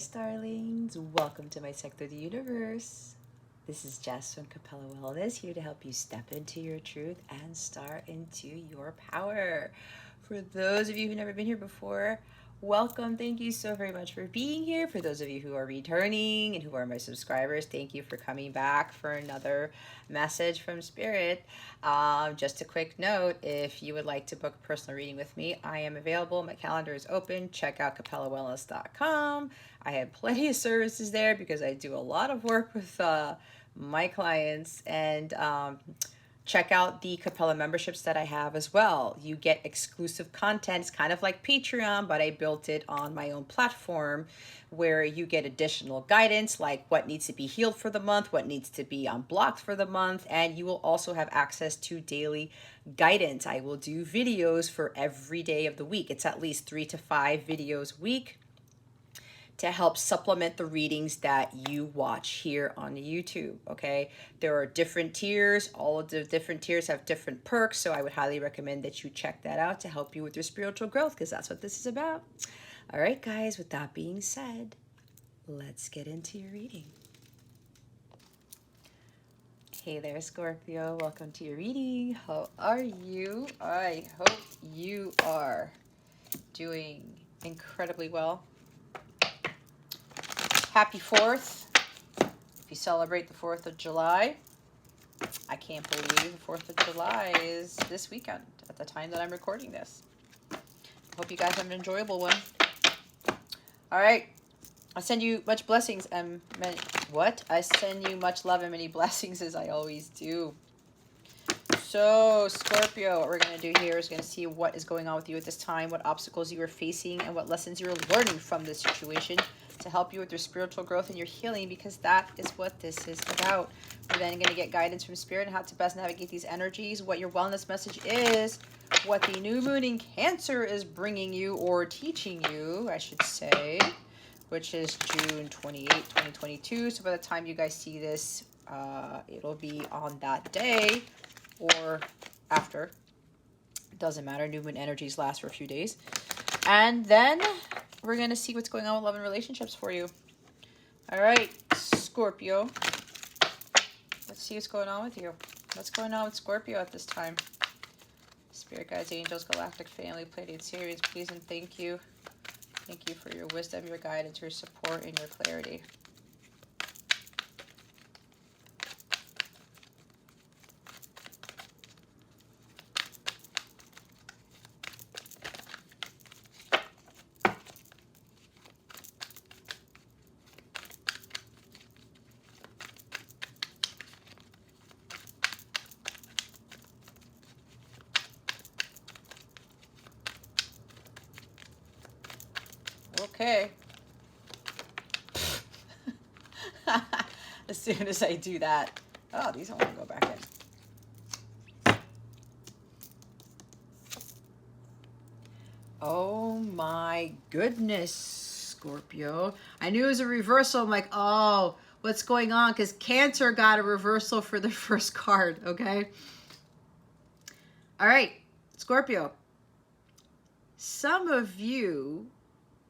Starlings. Welcome to my sector of the universe. This is Jess from Capella Wellness, here to help you step into your truth and star into your power. For those of you who've never been here before, welcome. Thank you so very much for being here. For those of you who are returning and who are my subscribers, thank you for coming back for another message from Spirit. Just a quick note, if you would like to book a personal reading with me, I am available. My calendar is open. Check out capellawellness.com. I have plenty of services there because I do a lot of work with my clients, and check out the Capella memberships that I have as well. You get exclusive content. It's kind of like Patreon, but I built it on my own platform where you get additional guidance like what needs to be healed for the month, what needs to be unblocked for the month, and you will also have access to daily guidance. I will do videos for every day of the week. It's at least 3 to 5 videos a week to help supplement the readings that you watch here on YouTube, okay? There are different tiers. All of the different tiers have different perks, so I would highly recommend that you check that out to help you with your spiritual growth, because that's what this is about. All right, guys, with that being said, let's get into your reading. Hey there, Scorpio. Welcome to your reading. How are you? I hope you are doing incredibly well. Happy 4th. If you celebrate the 4th of July, I can't believe the 4th of July is this weekend at the time that I'm recording this. I hope you guys have an enjoyable one. All right. I send you much blessings and I send you much love and many blessings, as I always do. So, Scorpio, what we're going to do here is going to see what is going on with you at this time, what obstacles you are facing, and what lessons you're learning from this situation to help you with your spiritual growth and your healing, because that is what this is about. We're then going to get guidance from Spirit on how to best navigate these energies, what your wellness message is, what the new moon in Cancer is bringing you, or teaching you, I should say, which is June 28, 2022. So by the time you guys see this, it'll be on that day or after. It doesn't matter. New moon energies last for a few days. And then we're going to see what's going on with love and relationships for you. All right, Scorpio. Let's see what's going on with you. What's going on with Scorpio at this time? Spirit guides, angels, galactic family, Pleiadian series, please and thank you. Thank you for your wisdom, your guidance, your support, and your clarity. Okay. As soon as I do that. Oh, these don't want to go back in. Oh my goodness, Scorpio. I knew it was a reversal. I'm like, oh, what's going on? Because Cancer got a reversal for the first card, okay? All right, Scorpio. Some of you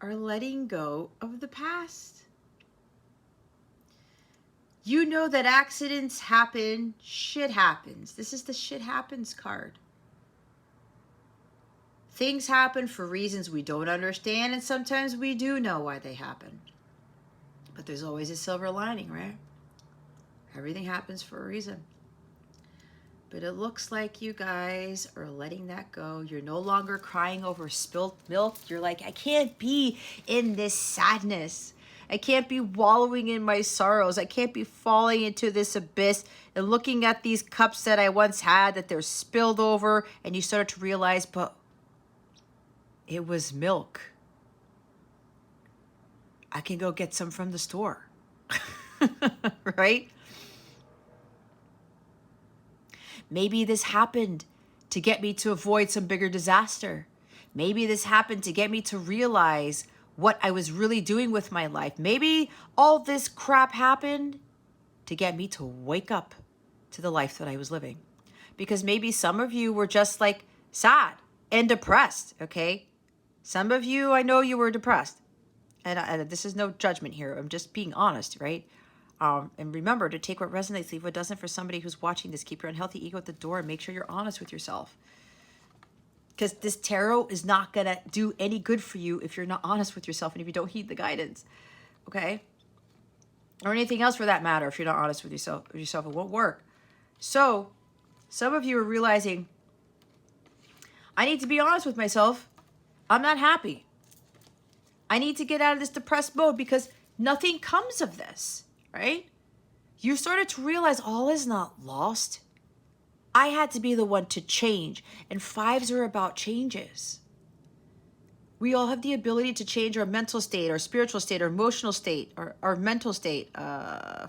are letting go of the past. You know that accidents happen, shit happens. This is the shit happens card. Things happen for reasons we don't understand, and sometimes we do know why they happen. But there's always a silver lining, right? Everything happens for a reason. But it looks like you guys are letting that go. You're no longer crying over spilt milk. You're like, I can't be in this sadness. I can't be wallowing in my sorrows. I can't be falling into this abyss and looking at these cups that I once had that they're spilled over. And you start to realize, but it was milk. I can go get some from the store. Right? Maybe this happened to get me to avoid some bigger disaster. Maybe this happened to get me to realize what I was really doing with my life. Maybe all this crap happened to get me to wake up to the life that I was living. Because maybe some of you were just like sad and depressed, okay? Some of you, I know you were depressed. and this is no judgment here. I'm just being honest, right? And remember to take what resonates, leave what doesn't. For somebody who's watching this, keep your unhealthy ego at the door and make sure you're honest with yourself. Because this tarot is not going to do any good for you if you're not honest with yourself and if you don't heed the guidance, okay? Or anything else for that matter. If you're not honest with yourself, it won't work. So some of you are realizing, I need to be honest with myself. I'm not happy. I need to get out of this depressed mode because nothing comes of this, right? You started to realize all is not lost. I had to be the one to change. And fives are about changes. We all have the ability to change our mental state, our spiritual state, our emotional state, our mental state,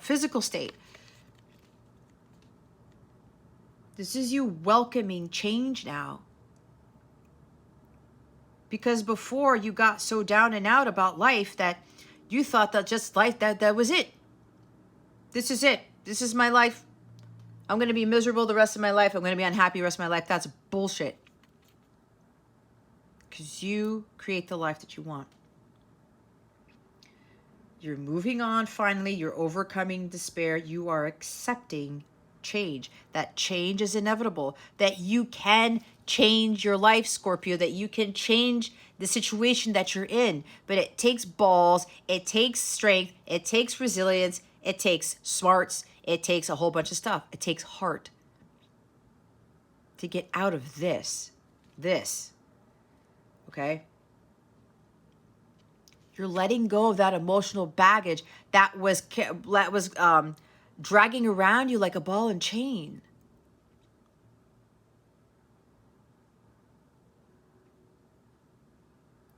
physical state. This is you welcoming change now. Because before you got so down and out about life that you thought that just life, that was it. This is it. This is my life. I'm going to be miserable the rest of my life. I'm going to be unhappy the rest of my life. That's bullshit. Because you create the life that you want. You're moving on finally. You're overcoming despair. You are accepting change. That change is inevitable. That you can change your life, Scorpio. That you can change the situation that you're in. But it takes balls. It takes strength. It takes resilience. It takes smarts. It takes a whole bunch of stuff. It takes heart to get out of this. Okay? You're letting go of that emotional baggage that was dragging around you like a ball and chain.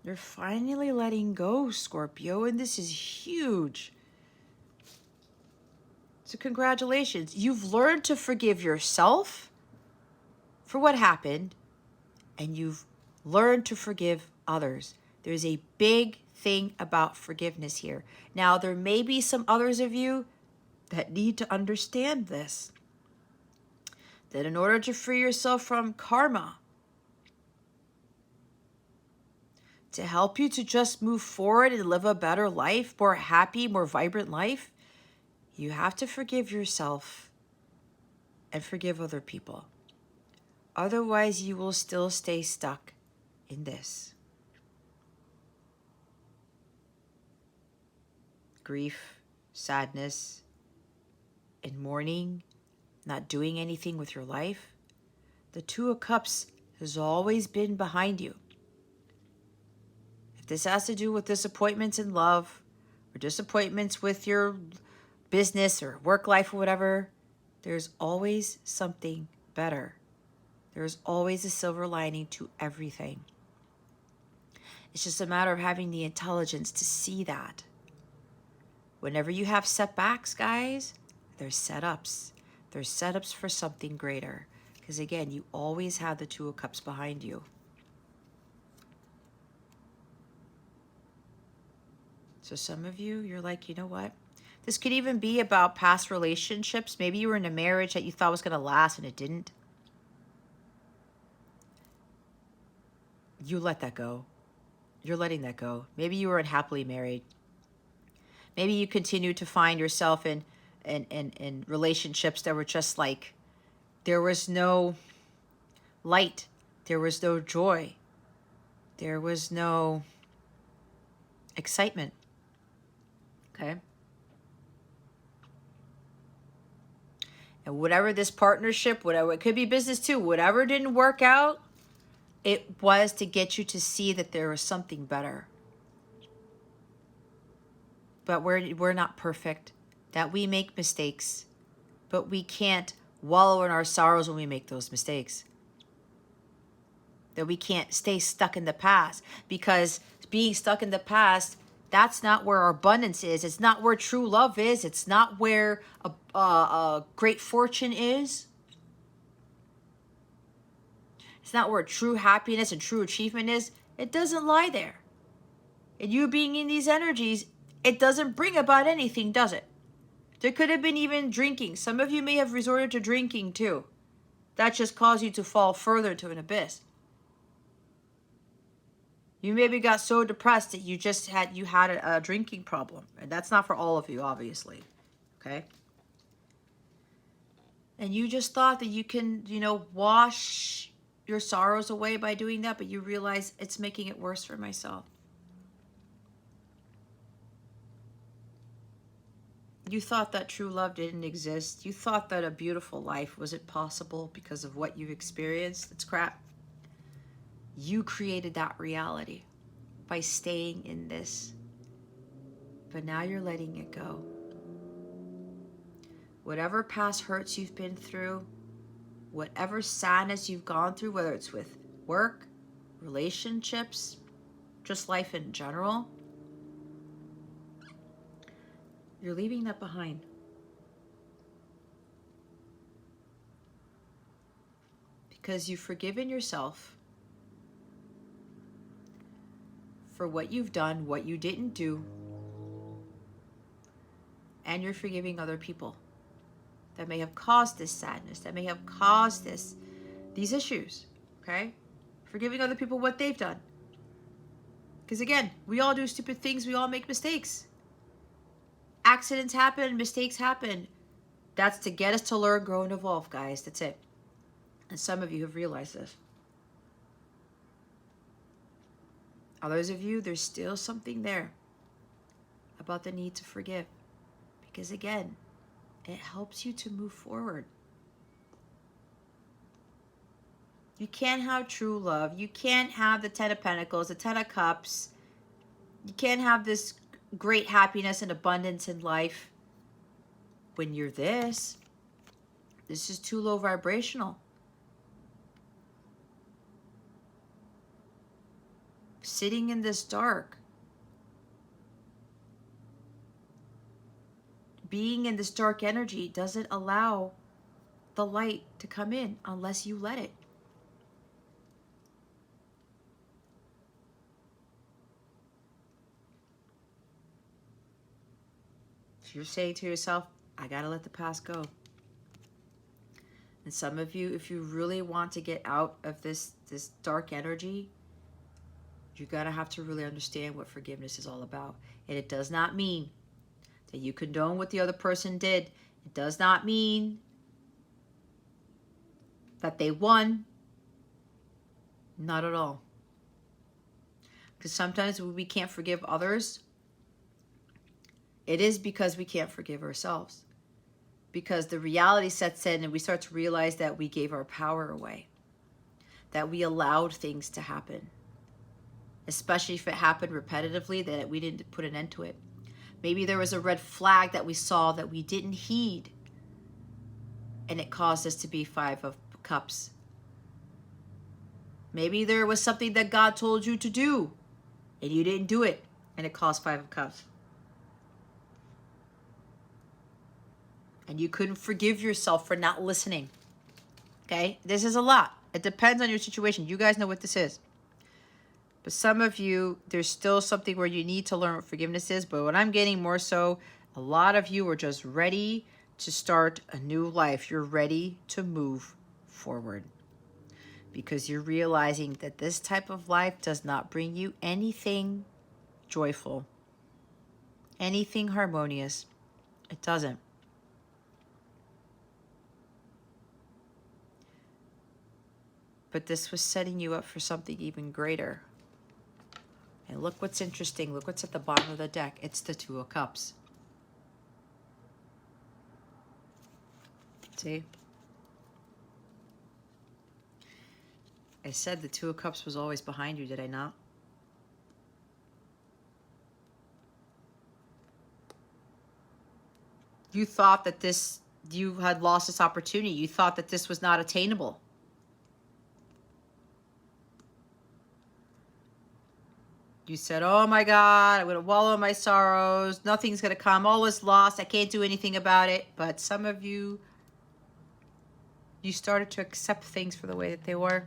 You're finally letting go, Scorpio, and this is huge. So congratulations. You've learned to forgive yourself for what happened, and you've learned to forgive others. There's a big thing about forgiveness here. Now, there may be some others of you that need to understand this. That in order to free yourself from karma, to help you to just move forward and live a better life, more happy, more vibrant life, you have to forgive yourself and forgive other people. Otherwise, you will still stay stuck in this. Grief, sadness, and mourning, not doing anything with your life. The Two of Cups has always been behind you. If this has to do with disappointments in love or disappointments with your business or work life or whatever, there's always something better. There's always a silver lining to everything. It's just a matter of having the intelligence to see that. Whenever you have setbacks, guys, there's setups. There's setups for something greater. Because again, you always have the Two of Cups behind you. So some of you, you're like, you know what? This could even be about past relationships. Maybe you were in a marriage that you thought was going to last and it didn't. You let that go. You're letting that go. Maybe you were unhappily married. Maybe you continue to find yourself in relationships that were just like, there was no light. There was no joy. There was no excitement. Okay? And whatever this partnership, whatever, it could be business too, whatever didn't work out, it was to get you to see that there was something better. But we're not perfect, that we make mistakes, but we can't wallow in our sorrows when we make those mistakes. That we can't stay stuck in the past, because being stuck in the past, that's not where our abundance is. It's not where true love is. It's not where a great fortune is. It's not where true happiness and true achievement is. It doesn't lie there. And you being in these energies, it doesn't bring about anything, does it? There could have been even drinking. Some of you may have resorted to drinking too. That just caused you to fall further to an abyss. You maybe got so depressed that you had a drinking problem. And that's not for all of you, obviously. Okay? And you just thought that you can, wash your sorrows away by doing that, but you realize it's making it worse for myself. You thought that true love didn't exist. You thought that a beautiful life wasn't possible because of what you've experienced. That's crap. You created that reality by staying in this. But now you're letting it go. Whatever past hurts you've been through, whatever sadness you've gone through, whether it's with work, relationships, just life in general, you're leaving that behind. Because you've forgiven yourself for what you've done, what you didn't do, and you're forgiving other people that may have caused this sadness, that may have caused these issues, okay? Forgiving other people what they've done. Because again, we all do stupid things, we all make mistakes. Accidents happen, mistakes happen. That's to get us to learn, grow, and evolve, guys. That's it. And some of you have realized this. Others of you, there's still something there about the need to forgive. Because again, it helps you to move forward. You can't have true love. You can't have the 10 of Pentacles, the 10 of Cups. You can't have this great happiness and abundance in life when you're this. This is too low vibrational. Sitting in this dark. Being in this dark energy doesn't allow the light to come in unless you let it. So you're saying to yourself, I gotta let the past go. And some of you, if you really want to get out of this dark energy, you're gonna have to really understand what forgiveness is all about. And it does not mean that you condone what the other person did. It does not mean that they won. Not at all. Because sometimes when we can't forgive others, it is because we can't forgive ourselves. Because the reality sets in and we start to realize that we gave our power away. That we allowed things to happen. Especially if it happened repetitively, that we didn't put an end to it. Maybe there was a red flag that we saw that we didn't heed. And it caused us to be 5 of Cups. Maybe there was something that God told you to do. And you didn't do it. And it caused 5 of Cups. And you couldn't forgive yourself for not listening. Okay? This is a lot. It depends on your situation. You guys know what this is. But some of you, there's still something where you need to learn what forgiveness is. But what I'm getting more so, a lot of you are just ready to start a new life. You're ready to move forward. Because you're realizing that this type of life does not bring you anything joyful. Anything harmonious. It doesn't. But this was setting you up for something even greater. And look what's interesting. Look what's at the bottom of the deck. It's the 2 of Cups. See? I said the 2 of Cups was always behind you, did I not? You thought that you had lost this opportunity. You thought that this was not attainable. You said, oh my God, I'm going to wallow in my sorrows. Nothing's going to come. All is lost. I can't do anything about it. But some of you, you started to accept things for the way that they were.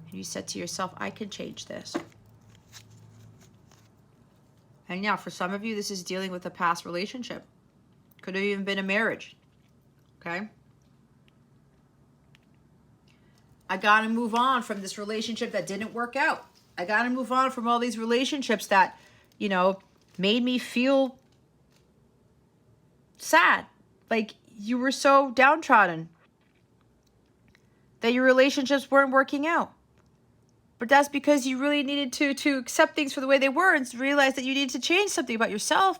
And you said to yourself, I can change this. And now, for some of you, this is dealing with a past relationship. Could have even been a marriage. Okay? I got to move on from this relationship that didn't work out. I got to move on from all these relationships that, you know, made me feel sad. Like you were so downtrodden that your relationships weren't working out. But that's because you really needed to accept things for the way they were and realize that you needed to change something about yourself.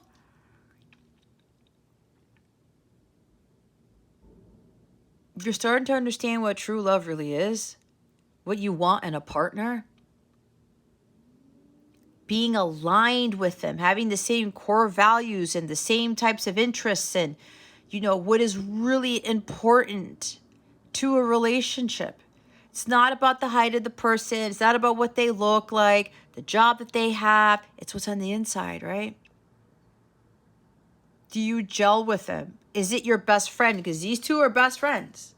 You're starting to understand what true love really is, what you want in a partner. Being aligned with them, having the same core values and the same types of interests and, you know, what is really important to a relationship. It's not about the height of the person. It's not about what they look like, the job that they have. It's what's on the inside, right? Do you gel with them? Is it your best friend? Because these two are best friends.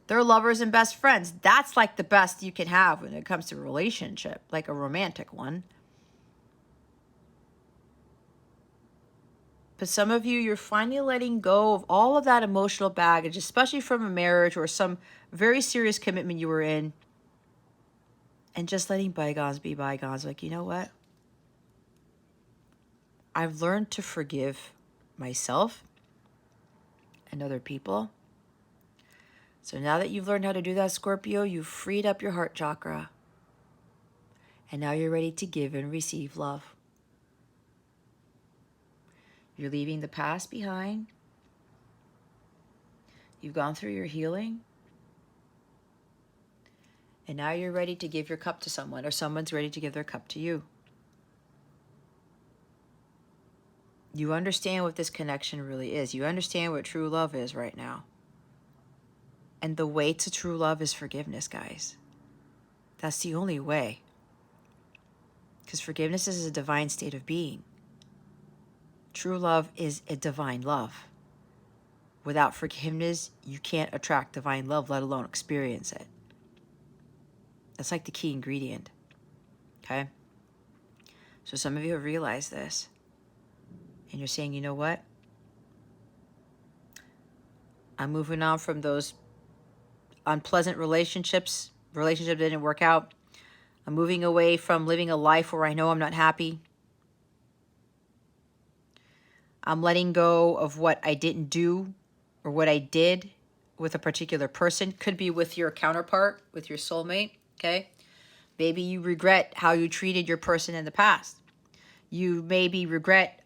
They're lovers and best friends. That's like the best you can have when it comes to a relationship, like a romantic one. But some of you, you're finally letting go of all of that emotional baggage, especially from a marriage or some very serious commitment you were in, and just letting bygones be bygones. Like, you know what? I've learned to forgive myself and other people. So now that you've learned how to do that, Scorpio, you've freed up your heart chakra. And now you're ready to give and receive love. You're leaving the past behind. You've gone through your healing. And now you're ready to give your cup to someone, or someone's ready to give their cup to you. You understand what this connection really is. You understand what true love is right now. And the way to true love is forgiveness, guys. That's the only way. Because forgiveness is a divine state of being. True love is a divine love. Without forgiveness, you can't attract divine love, let alone experience it. That's like the key ingredient. Okay? So some of you have realized this. And you're saying, you know what? I'm moving on from those unpleasant relationships. Relationship didn't work out. I'm moving away from living a life where I know I'm not happy. I'm letting go of what I didn't do or what I did with a particular person. Could be with your counterpart, with your soulmate, okay? Maybe you regret how you treated your person in the past. You maybe regret,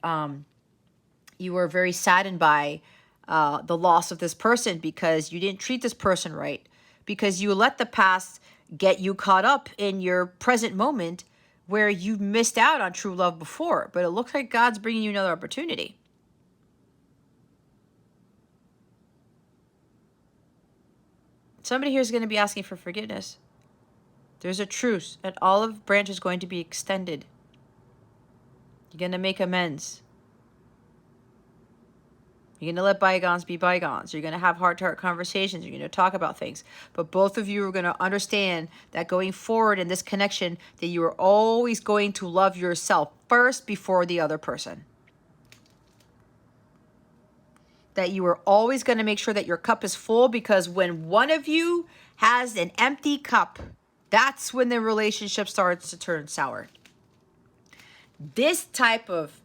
you were very saddened by the loss of this person because you didn't treat this person right, because you let the past get you caught up in your present moment where you missed out on true love before. But it looks like God's bringing you another opportunity. Somebody here is going to be asking for forgiveness. There's a truce. An olive branch is going to be extended. You're going to make amends. You're going to let bygones be bygones. You're going to have heart-to-heart conversations. You're going to talk about things. But both of you are going to understand that going forward in this connection, that you are always going to love yourself first before the other person. That you are always going to make sure that your cup is full, because when one of you has an empty cup, that's when the relationship starts to turn sour. This type of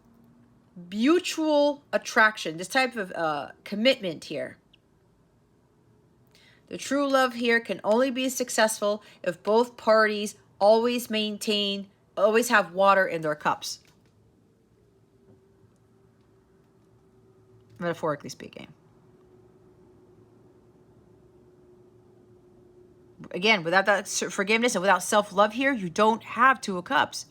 mutual attraction, this type of commitment here, the true love here can only be successful if both parties always have water in their cups. Metaphorically speaking. Again, without that forgiveness and without self-love here, you don't have two of cups.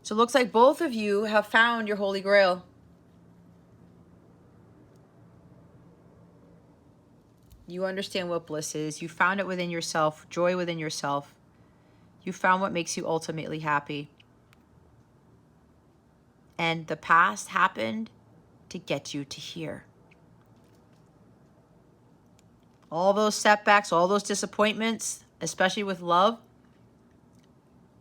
So it looks like both of you have found your holy grail. You understand what bliss is. You found it within yourself, joy within yourself. You found what makes you ultimately happy. And the past happened to get you to here. All those setbacks, all those disappointments, especially with love,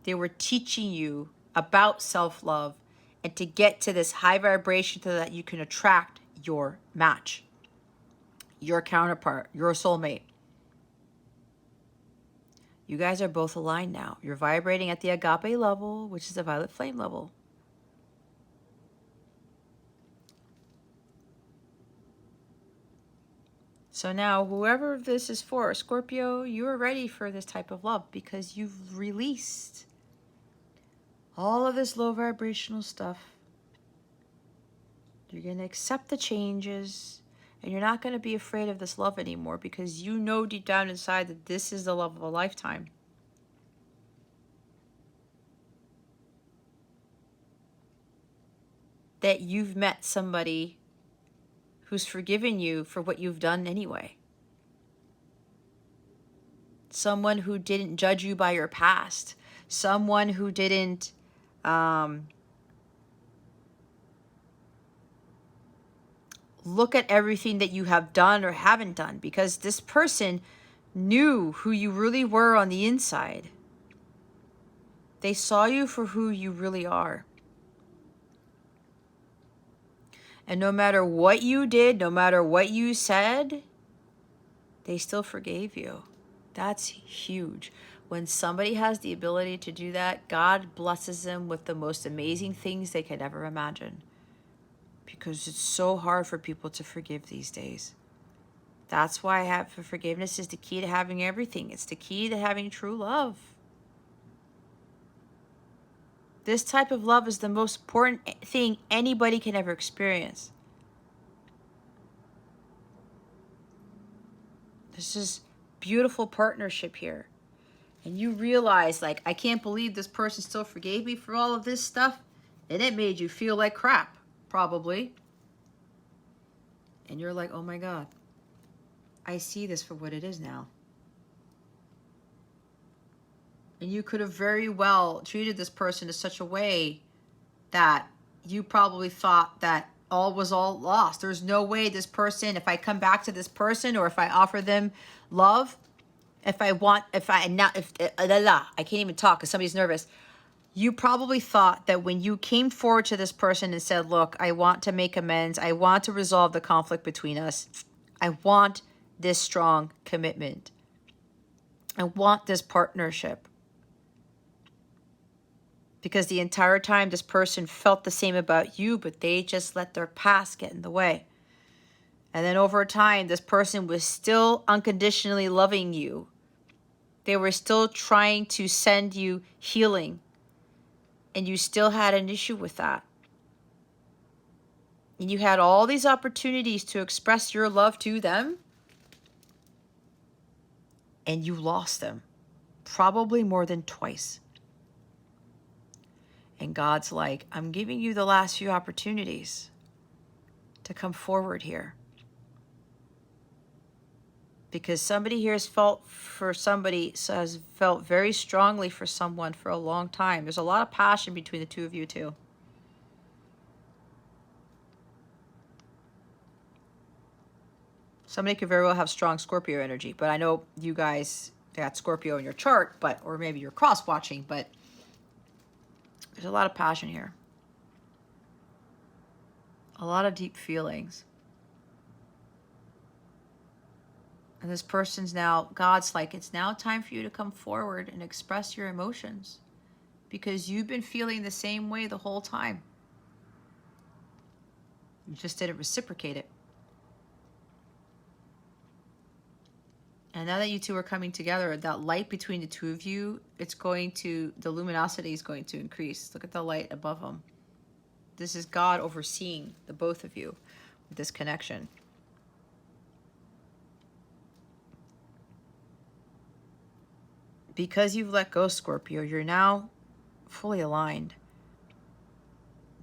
they were teaching you about self-love and to get to this high vibration so that you can attract your match, your counterpart, your soulmate. You guys are both aligned now. You're vibrating at the agape level, which is the violet flame level. So now, whoever this is for, Scorpio, you are ready for this type of love because you've released all of this low vibrational stuff. You're going to accept the changes, and you're not going to be afraid of this love anymore because you know deep down inside that this is the love of a lifetime. That you've met somebody who's forgiven you for what you've done anyway. Someone who didn't judge you by your past. Someone who didn't look at everything that you have done or haven't done, because this person knew who you really were on the inside. They saw you for who you really are. And no matter what you did, no matter what you said, they still forgave you. That's huge. When somebody has the ability to do that, God blesses them with the most amazing things they could ever imagine. Because it's so hard for people to forgive these days. That's why forgiveness is the key to having everything. It's the key to having true love. This type of love is the most important thing anybody can ever experience. This is beautiful partnership here. And you realize, like, I can't believe this person still forgave me for all of this stuff. And it made you feel like crap, probably. And you're like, oh my God, I see this for what it is now. And you could have very well treated this person in such a way that you probably thought that all was all lost. There's no way this person, if I come back to this person or if I offer them love, I can't even talk because somebody's nervous. You probably thought that when you came forward to this person and said, look, I want to make amends. I want to resolve the conflict between us. I want this strong commitment. I want this partnership. Because the entire time this person felt the same about you, but they just let their past get in the way. And then over time, this person was still unconditionally loving you. They were still trying to send you healing. And you still had an issue with that. And you had all these opportunities to express your love to them. And you lost them. Probably more than twice. And God's like, I'm giving you the last few opportunities to come forward here. Because somebody here has felt very strongly for someone for a long time. There's a lot of passion between the two of you too. Somebody could very well have strong Scorpio energy, but I know you guys got Scorpio in your chart, or maybe you're cross-watching, but there's a lot of passion here. A lot of deep feelings. And this person's now, God's like, it's now time for you to come forward and express your emotions. Because you've been feeling the same way the whole time. You just didn't reciprocate it. And now that you two are coming together, that light between the two of you, the luminosity is going to increase. Look at the light above them. This is God overseeing the both of you with this connection. Because you've let go, Scorpio, you're now fully aligned.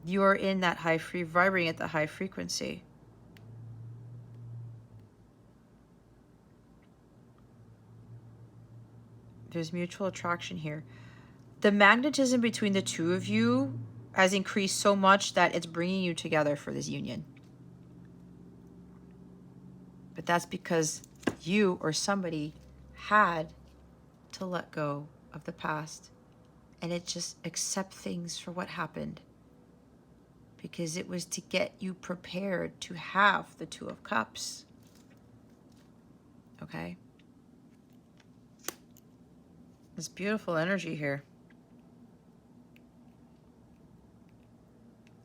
You are in that vibrating at the high frequency. There's mutual attraction here. The magnetism between the two of you has increased so much that it's bringing you together for this union. But that's because you or somebody had to let go of the past and it just accept things for what happened, because it was to get you prepared to have the Two of Cups. Okay? This beautiful energy here.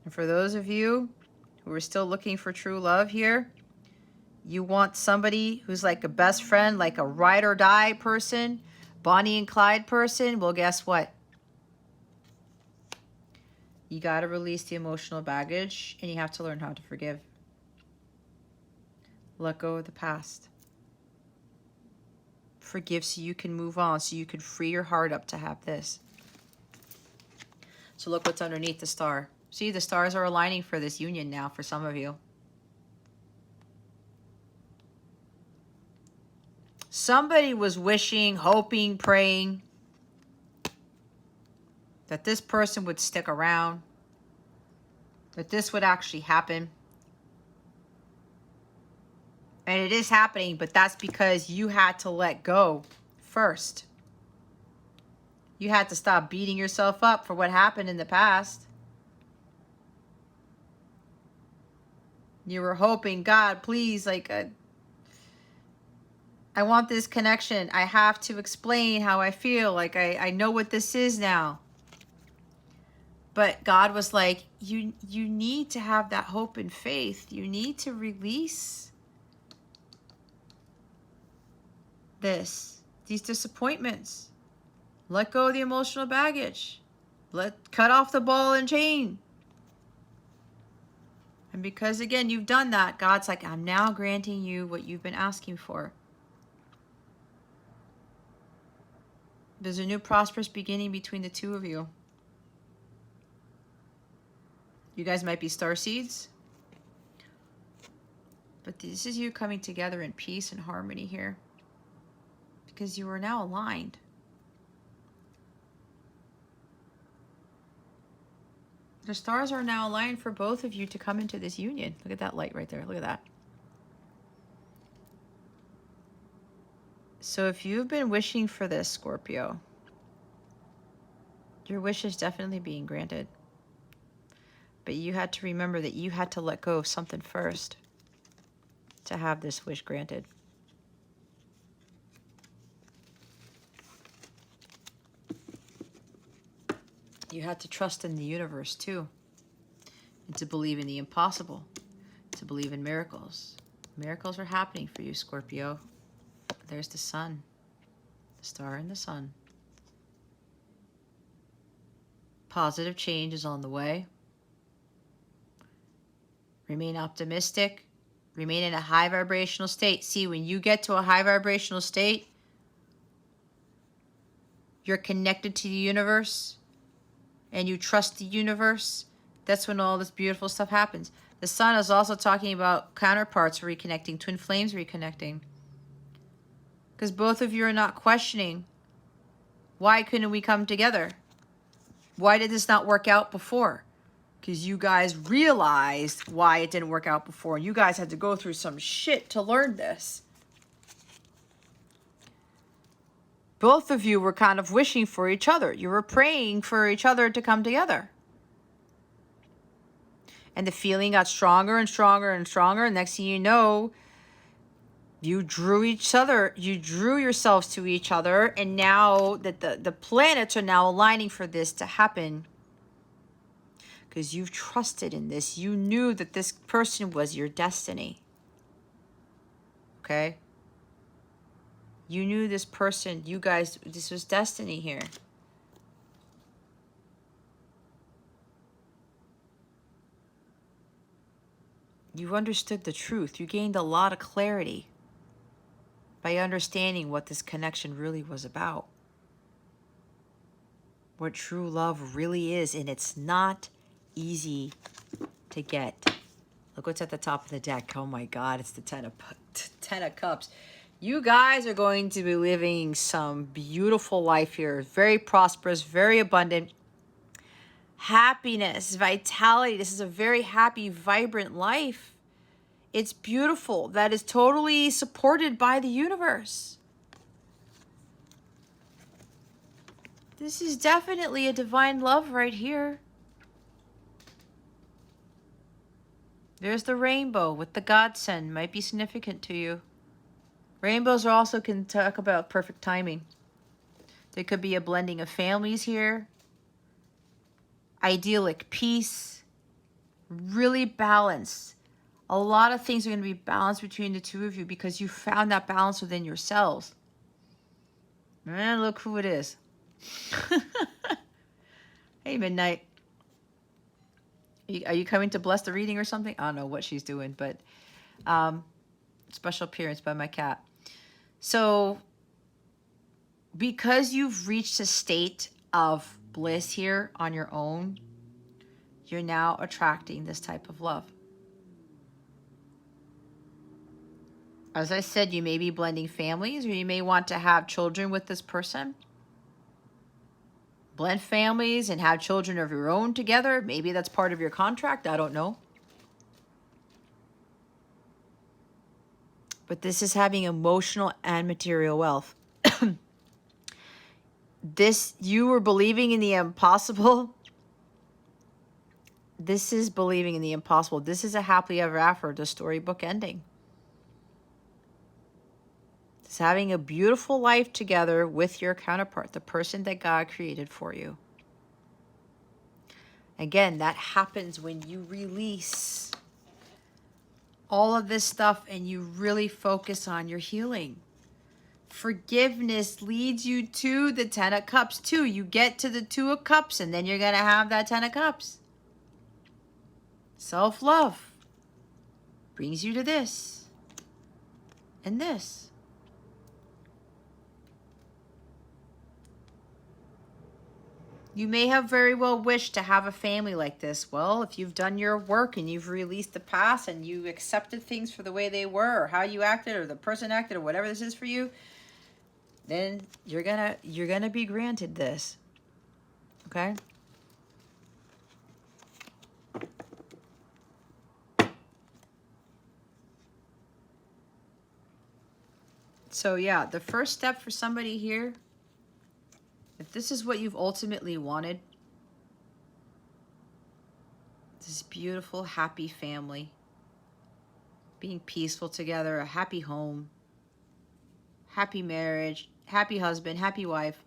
And for those of you who are still looking for true love here, you want somebody who's like a best friend, like a ride or die person, Bonnie and Clyde person. Well, guess what? You got to release the emotional baggage and you have to learn how to forgive. Let go of the past. Forgive so you can move on, so you can free your heart up to have this. So look what's underneath the star. See, the stars are aligning for this union now for some of you. Somebody was wishing, hoping, praying that this person would stick around, that this would actually happen. And it is happening, but that's because you had to let go first. You had to stop beating yourself up for what happened in the past. You were hoping, God, please, like, I want this connection. I have to explain how I feel. Like, I know what this is now. But God was like, you need to have that hope and faith. You need to release these disappointments. Let go of the emotional baggage. Cut off the ball and chain. And because, again, you've done that, God's like, I'm now granting you what you've been asking for. There's a new prosperous beginning between the two of you. You guys might be starseeds. But this is you coming together in peace and harmony here. Because you are now aligned. The stars are now aligned for both of you to come into this union. Look at that light right there. Look at that. So if you've been wishing for this, Scorpio, your wish is definitely being granted. But you had to remember that you had to let go of something first to have this wish granted. You had to trust in the universe too. And to believe in the impossible. To believe in miracles. Miracles are happening for you, Scorpio. There's the sun. The star and the sun. Positive change is on the way. Remain optimistic. Remain in a high vibrational state. See, when you get to a high vibrational state, you're connected to the universe and you trust the universe. That's when all this beautiful stuff happens. The sun is also talking about counterparts reconnecting, twin flames reconnecting. Because both of you are not questioning, why couldn't we come together? Why did this not work out before? Because you guys realized why it didn't work out before. You guys had to go through some shit to learn this. Both of you were kind of wishing for each other. You were praying for each other to come together. And the feeling got stronger and stronger and stronger. And next thing you know, you drew yourselves to each other. And now that the planets are now aligning for this to happen, because you've trusted in this. You knew that this person was your destiny. Okay? You knew this person, you guys, this was destiny here. You understood the truth. You gained a lot of clarity by understanding what this connection really was about. What true love really is. And it's not easy to get. Look what's at the top of the deck. Oh my God, it's the Ten of Cups. You guys are going to be living some beautiful life here. Very prosperous, very abundant. Happiness, vitality. This is a very happy, vibrant life. It's beautiful. That is totally supported by the universe. This is definitely a divine love right here. There's the rainbow with the godsend. Might be significant to you. Rainbows also can talk about perfect timing. There could be a blending of families here. Idyllic peace. Really balanced. A lot of things are going to be balanced between the two of you because you found that balance within yourselves. And look who it is. Hey, Midnight. Are you coming to bless the reading or something? I don't know what she's doing, but special appearance by my cat. So because you've reached a state of bliss here on your own, you're now attracting this type of love. As I said, you may be blending families, or you may want to have children with this person. Blend families and have children of your own together. Maybe that's part of your contract. I don't know. But this is having emotional and material wealth. You were believing in the impossible. This is believing in the impossible. This is a happily ever after, the storybook ending. It's having a beautiful life together with your counterpart, the person that God created for you. Again, that happens when you release all of this stuff and you really focus on your healing. Forgiveness leads you to the 10 of Cups too. You get to the 2 of Cups and then you're going to have that 10 of Cups. Self-love brings you to this and this. You may have very well wished to have a family like this. Well, if you've done your work and you've released the past and you accepted things for the way they were or how you acted or the person acted or whatever this is for you, then you're gonna be granted this. Okay? So yeah, the first step for somebody here, if this is what you've ultimately wanted, this beautiful, happy family, being peaceful together, a happy home, happy marriage, happy husband, happy wife,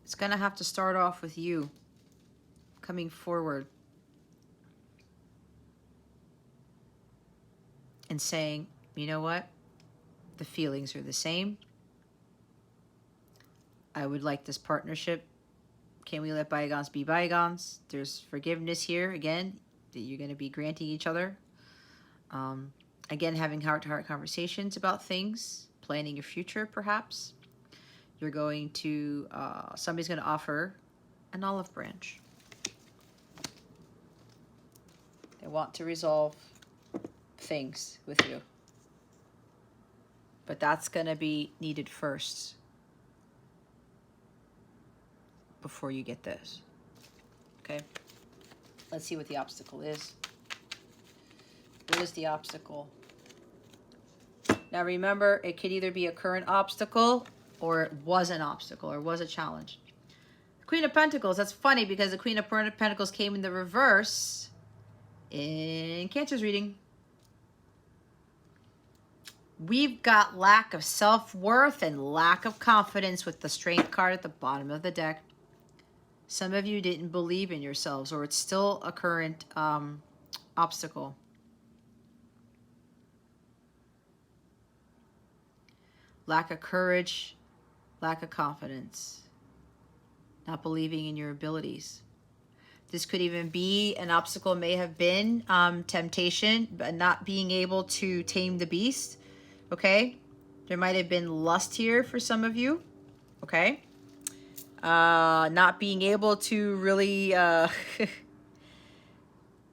it's going to have to start off with you coming forward and saying, you know what? The feelings are the same. I would like this partnership. Can we let bygones be bygones? There's forgiveness here, again, that you're going to be granting each other. Again, having heart-to-heart conversations about things, planning your future, perhaps. You're going to, somebody's going to offer an olive branch. They want to resolve things with you. But that's going to be needed first before you get this. Okay? Let's see what the obstacle is. What is the obstacle? Now remember, it could either be a current obstacle or it was an obstacle or was a challenge. Queen of Pentacles, that's funny because the Queen of Pentacles came in the reverse in Cancer's reading. We've got lack of self-worth and lack of confidence with the Strength card at the bottom of the deck. Some of you didn't believe in yourselves, or it's still a current obstacle. Lack of courage, lack of confidence, not believing in your abilities. This could even be an obstacle, may have been temptation, but not being able to tame the beast. Okay? There might have been lust here for some of you. Okay? Not being able to really,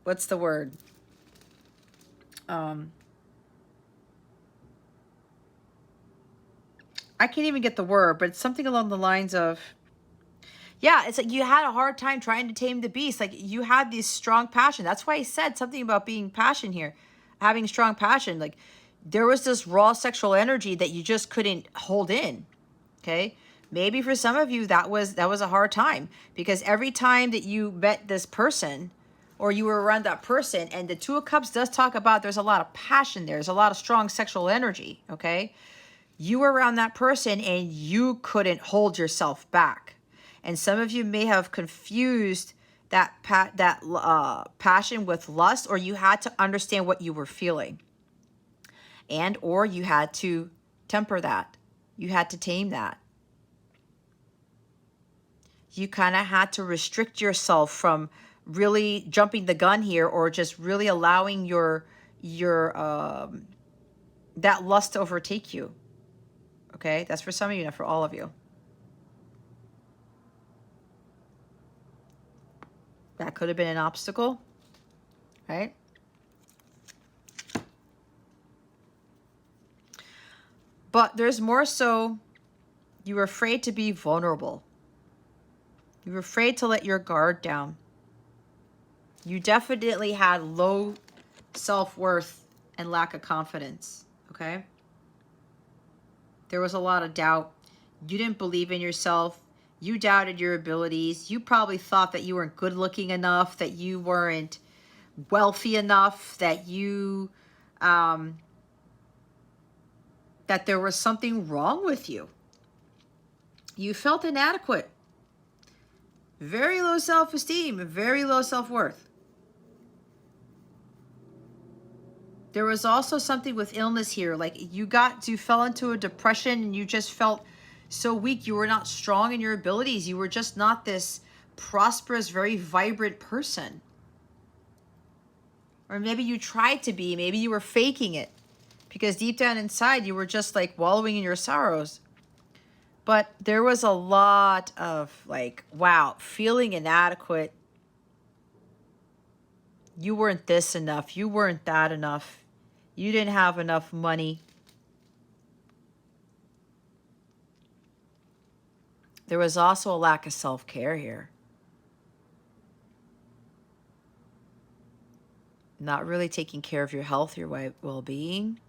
what's the word? I can't even get the word, but it's something along the lines of, yeah, it's like you had a hard time trying to tame the beast. Like you had this strong passion. That's why I said something about being passion here, having strong passion. Like there was this raw sexual energy that you just couldn't hold in. Okay? Maybe for some of you that was a hard time because every time that you met this person or you were around that person, and the 2 of Cups does talk about there's a lot of passion there. There's a lot of strong sexual energy, okay? You were around that person and you couldn't hold yourself back. And some of you may have confused that passion with lust, or you had to understand what you were feeling. And or you had to temper that. You had to tame that. You kind of had to restrict yourself from really jumping the gun here, or just really allowing your that lust to overtake you. Okay, that's for some of you, not for all of you. That could have been an obstacle, right? But there's more so, you were afraid to be vulnerable. You were afraid to let your guard down. You definitely had low self-worth and lack of confidence, okay? There was a lot of doubt. You didn't believe in yourself. You doubted your abilities. You probably thought that you weren't good looking enough, that you weren't wealthy enough, that you, that there was something wrong with you. You felt inadequate. Very low self-esteem, very low self-worth. There was also something with illness here. Like you fell into a depression and you just felt so weak. You were not strong in your abilities. You were just not this prosperous, very vibrant person. Or maybe you tried to be. Maybe you were faking it. Because deep down inside, you were just like wallowing in your sorrows. But there was a lot of like, wow, feeling inadequate. You weren't this enough. You weren't that enough. You didn't have enough money. There was also a lack of self-care here. Not really taking care of your health, your well-being.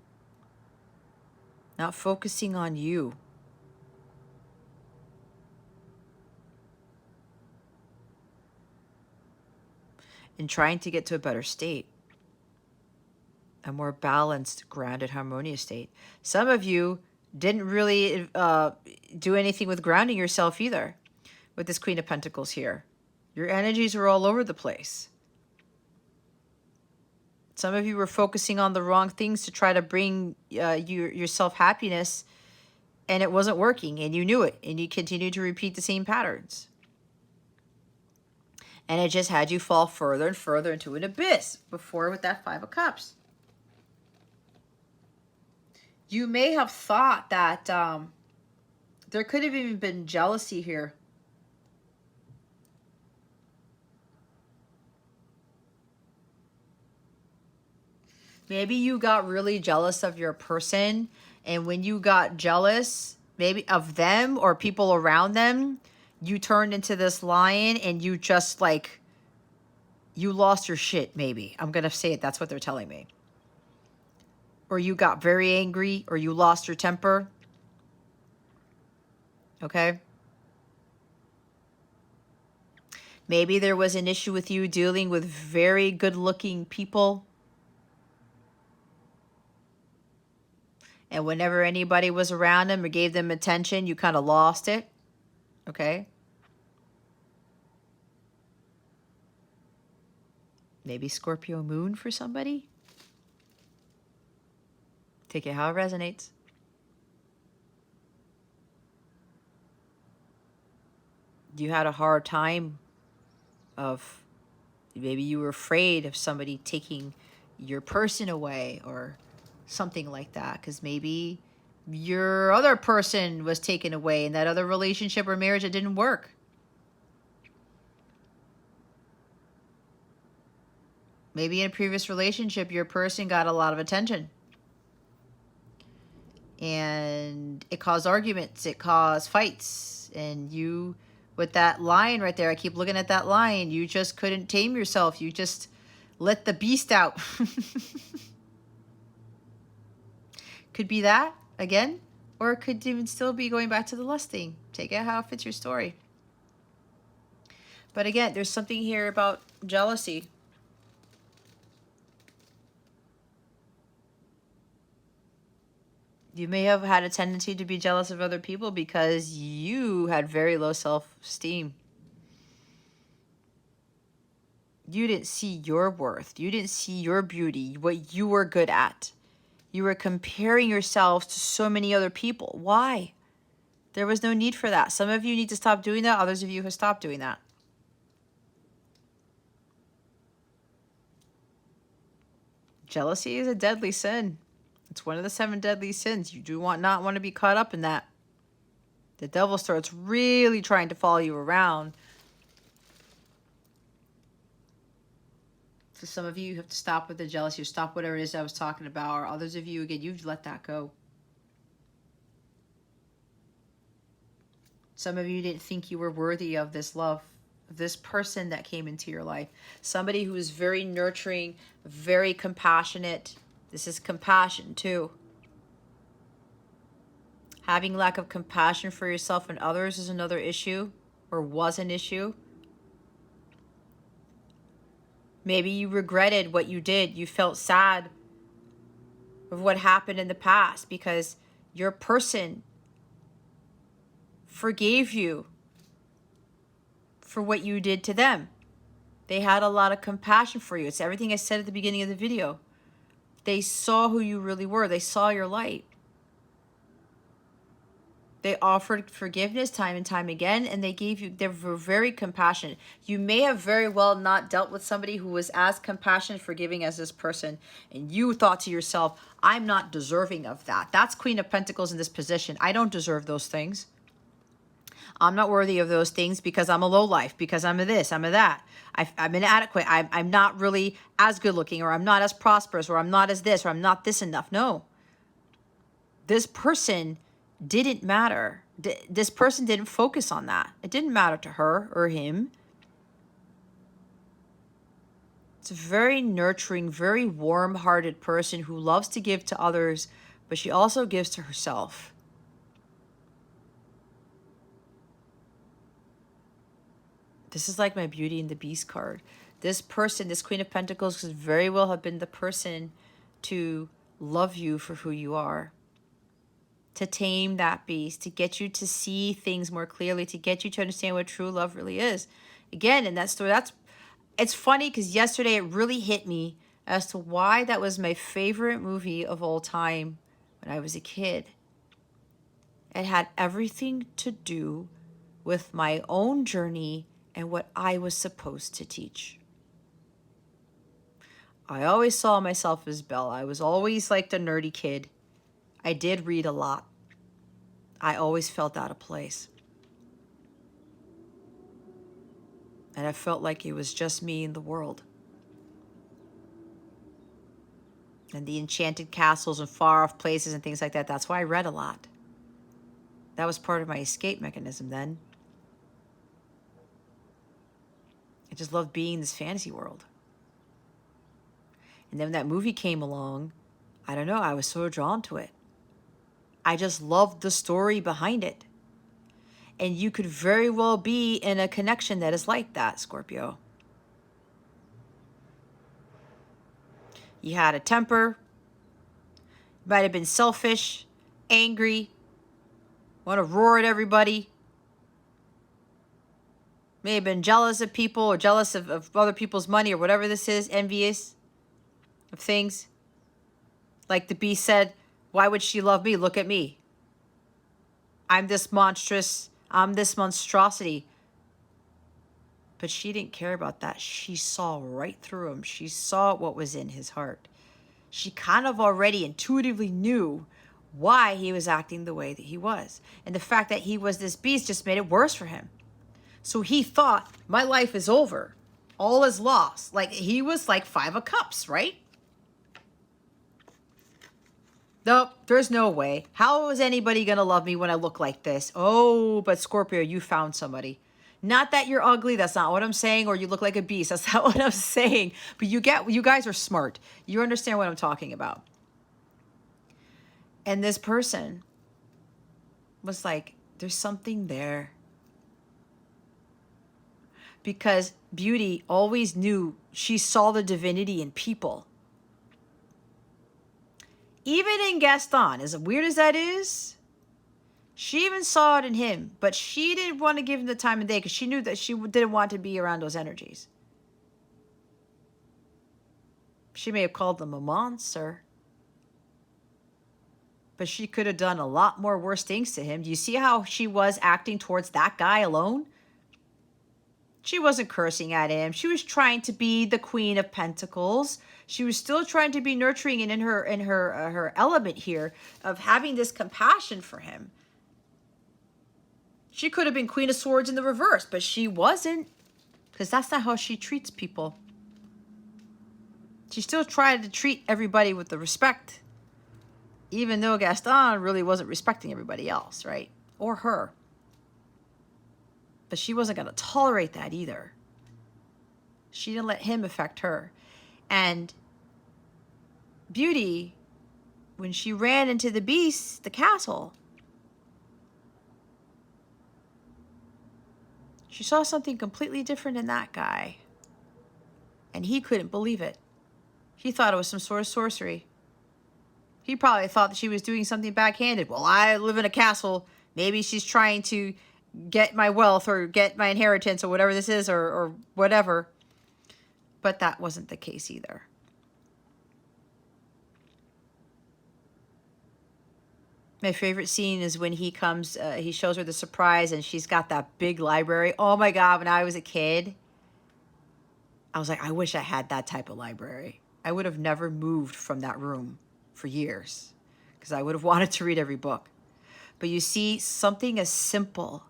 Not focusing on you. And trying to get to a better state. A more balanced, grounded, harmonious state. Some of you didn't really do anything with grounding yourself either. With this Queen of Pentacles here. Your energies were all over the place. Some of you were focusing on the wrong things to try to bring yourself happiness, and it wasn't working, and you knew it, and you continued to repeat the same patterns. And it just had you fall further and further into an abyss before with that Five of Cups. You may have thought that there could have even been jealousy here. Maybe you got really jealous of your person, and when you got jealous, maybe of them or people around them, you turned into this lion and you just like, you lost your shit maybe. I'm going to say it. That's what they're telling me. Or you got very angry, or you lost your temper. Okay? Maybe there was an issue with you dealing with very good-looking people. And whenever anybody was around them or gave them attention, you kind of lost it. Okay? Maybe Scorpio moon for somebody. Take it how it resonates. You had a hard time of, maybe you were afraid of somebody taking your person away or something like that, because maybe your other person was taken away in that other relationship or marriage that didn't work. Maybe in a previous relationship, your person got a lot of attention. And it caused arguments, it caused fights, and you, with that line right there, I keep looking at that line, you just couldn't tame yourself. You just let the beast out. Could be that, again, or it could even still be going back to the lust thing. Take it how it fits your story. But again, there's something here about jealousy. You may have had a tendency to be jealous of other people because you had very low self-esteem. You didn't see your worth. You didn't see your beauty, what you were good at. You were comparing yourselves to so many other people. Why? There was no need for that. Some of you need to stop doing that. Others of you have stopped doing that. Jealousy is a deadly sin. It's one of the 7 deadly sins. You do not want to be caught up in that. The devil starts really trying to follow you around. So some of you have to stop with the jealousy, or stop whatever it is I was talking about, or others of you, again, you've let that go. Some of you didn't think you were worthy of this love, of this person that came into your life. Somebody who is very nurturing, very compassionate. This is compassion too. Having lack of compassion for yourself and others is another issue, or was an issue. Maybe you regretted what you did. You felt sad of what happened in the past because your person forgave you for what you did to them. They had a lot of compassion for you. It's everything I said at the beginning of the video. They saw who you really were. They saw your light. They offered forgiveness time and time again, and they were very compassionate. You may have very well not dealt with somebody who was as compassionate, forgiving as this person, and you thought to yourself, I'm not deserving of that. That's Queen of Pentacles in this position. I don't deserve those things. I'm not worthy of those things because I'm a lowlife, because I'm a this, I'm a that. I'm inadequate. I'm not really as good looking, or I'm not as prosperous, or I'm not as this, or I'm not this enough. No. This person didn't matter. This person didn't focus on that. It didn't matter to her or him. It's a very nurturing, very warm-hearted person who loves to give to others, but she also gives to herself. This is like my Beauty and the Beast card. This person, this Queen of Pentacles, could very well have been the person to love you for who you are. To tame that beast, to get you to see things more clearly, to get you to understand what true love really is. Again, in that story, it's funny because yesterday it really hit me as to why that was my favorite movie of all time when I was a kid. It had everything to do with my own journey and what I was supposed to teach. I always saw myself as Belle. I was always like the nerdy kid. I did read a lot. I always felt out of place. And I felt like it was just me in the world. And the enchanted castles and far off places and things like that. That's why I read a lot. That was part of my escape mechanism then. I just loved being in this fantasy world. And then when that movie came along, I don't know, I was so drawn to it. I just loved the story behind it. And you could very well be in a connection that is like that, Scorpio. You had a temper. You might have been selfish, angry, want to roar at everybody. May have been jealous of people or jealous of other people's money or whatever this is, envious of things. Like the Beast said, why would she love me? Look at me. I'm this monstrosity. But she didn't care about that. She saw right through him. She saw what was in his heart. She kind of already intuitively knew why he was acting the way that he was. And the fact that he was this beast just made it worse for him. So he thought, my life is over. All is lost. Like he was like 5 of Cups, right? Nope, there's no way. How is anybody going to love me when I look like this? Oh, but Scorpio, you found somebody. Not that you're ugly. That's not what I'm saying. Or you look like a beast. That's not what I'm saying. But you guys are smart. You understand what I'm talking about. And this person was like, there's something there. Because Beauty always knew, she saw the divinity in people. Even in Gaston, as weird as that is, she even saw it in him, but she didn't want to give him the time of day because she knew that she didn't want to be around those energies. She may have called them a monster, but she could have done a lot more worse things to him. Do you see how she was acting towards that guy alone? She wasn't cursing at him. She was trying to be the Queen of Pentacles. She was still trying to be nurturing and in her element here of having this compassion for him. She could have been Queen of Swords in the reverse, but she wasn't, because that's not how she treats people. She still tried to treat everybody with the respect, even though Gaston really wasn't respecting everybody else, right? Or her. But she wasn't going to tolerate that either. She didn't let him affect her. And Beauty, when she ran into the beast, the castle, she saw something completely different in that guy. And he couldn't believe it. He thought it was some sort of sorcery. He probably thought that she was doing something backhanded. Well, I live in a castle. Maybe she's trying to get my wealth or get my inheritance or whatever this is or whatever. But that wasn't the case either. My favorite scene is when he comes, he shows her the surprise and she's got that big library. Oh my God, when I was a kid, I was like, I wish I had that type of library. I would have never moved from that room for years because I would have wanted to read every book. But you see, something as simple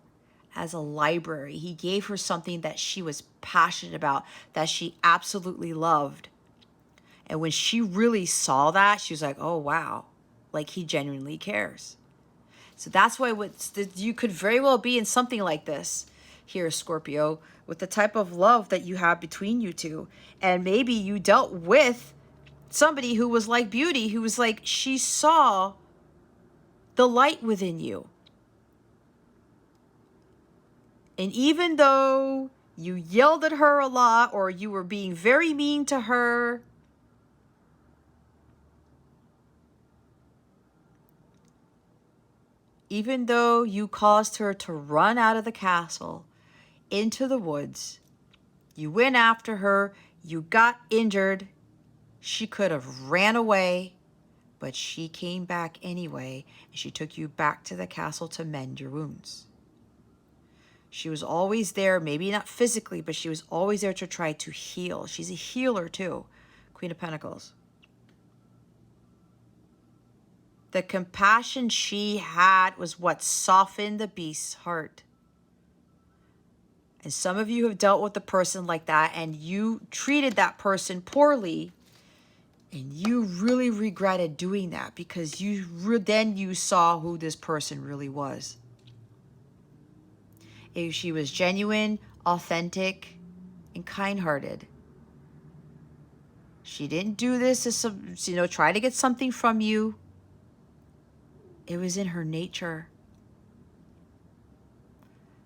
as a library, he gave her something that she was passionate about, that she absolutely loved. And when she really saw that, she was like, oh, wow. Like he genuinely cares. So that's why you could very well be in something like this here, Scorpio, with the type of love that you have between you two. And maybe you dealt with somebody who was like Beauty, who was like, she saw the light within you. And even though you yelled at her a lot or you were being very mean to her, even though you caused her to run out of the castle into the woods, you went after her, you got injured, she could have ran away, but she came back anyway, and she took you back to the castle to mend your wounds. She was always there, maybe not physically, but she was always there to try to heal. She's a healer too, Queen of Pentacles. The compassion she had was what softened the beast's heart. And some of you have dealt with a person like that and you treated that person poorly and you really regretted doing that because then you saw who this person really was. If she was genuine, authentic, and kind-hearted. She didn't do this to try to get something from you. It was in her nature.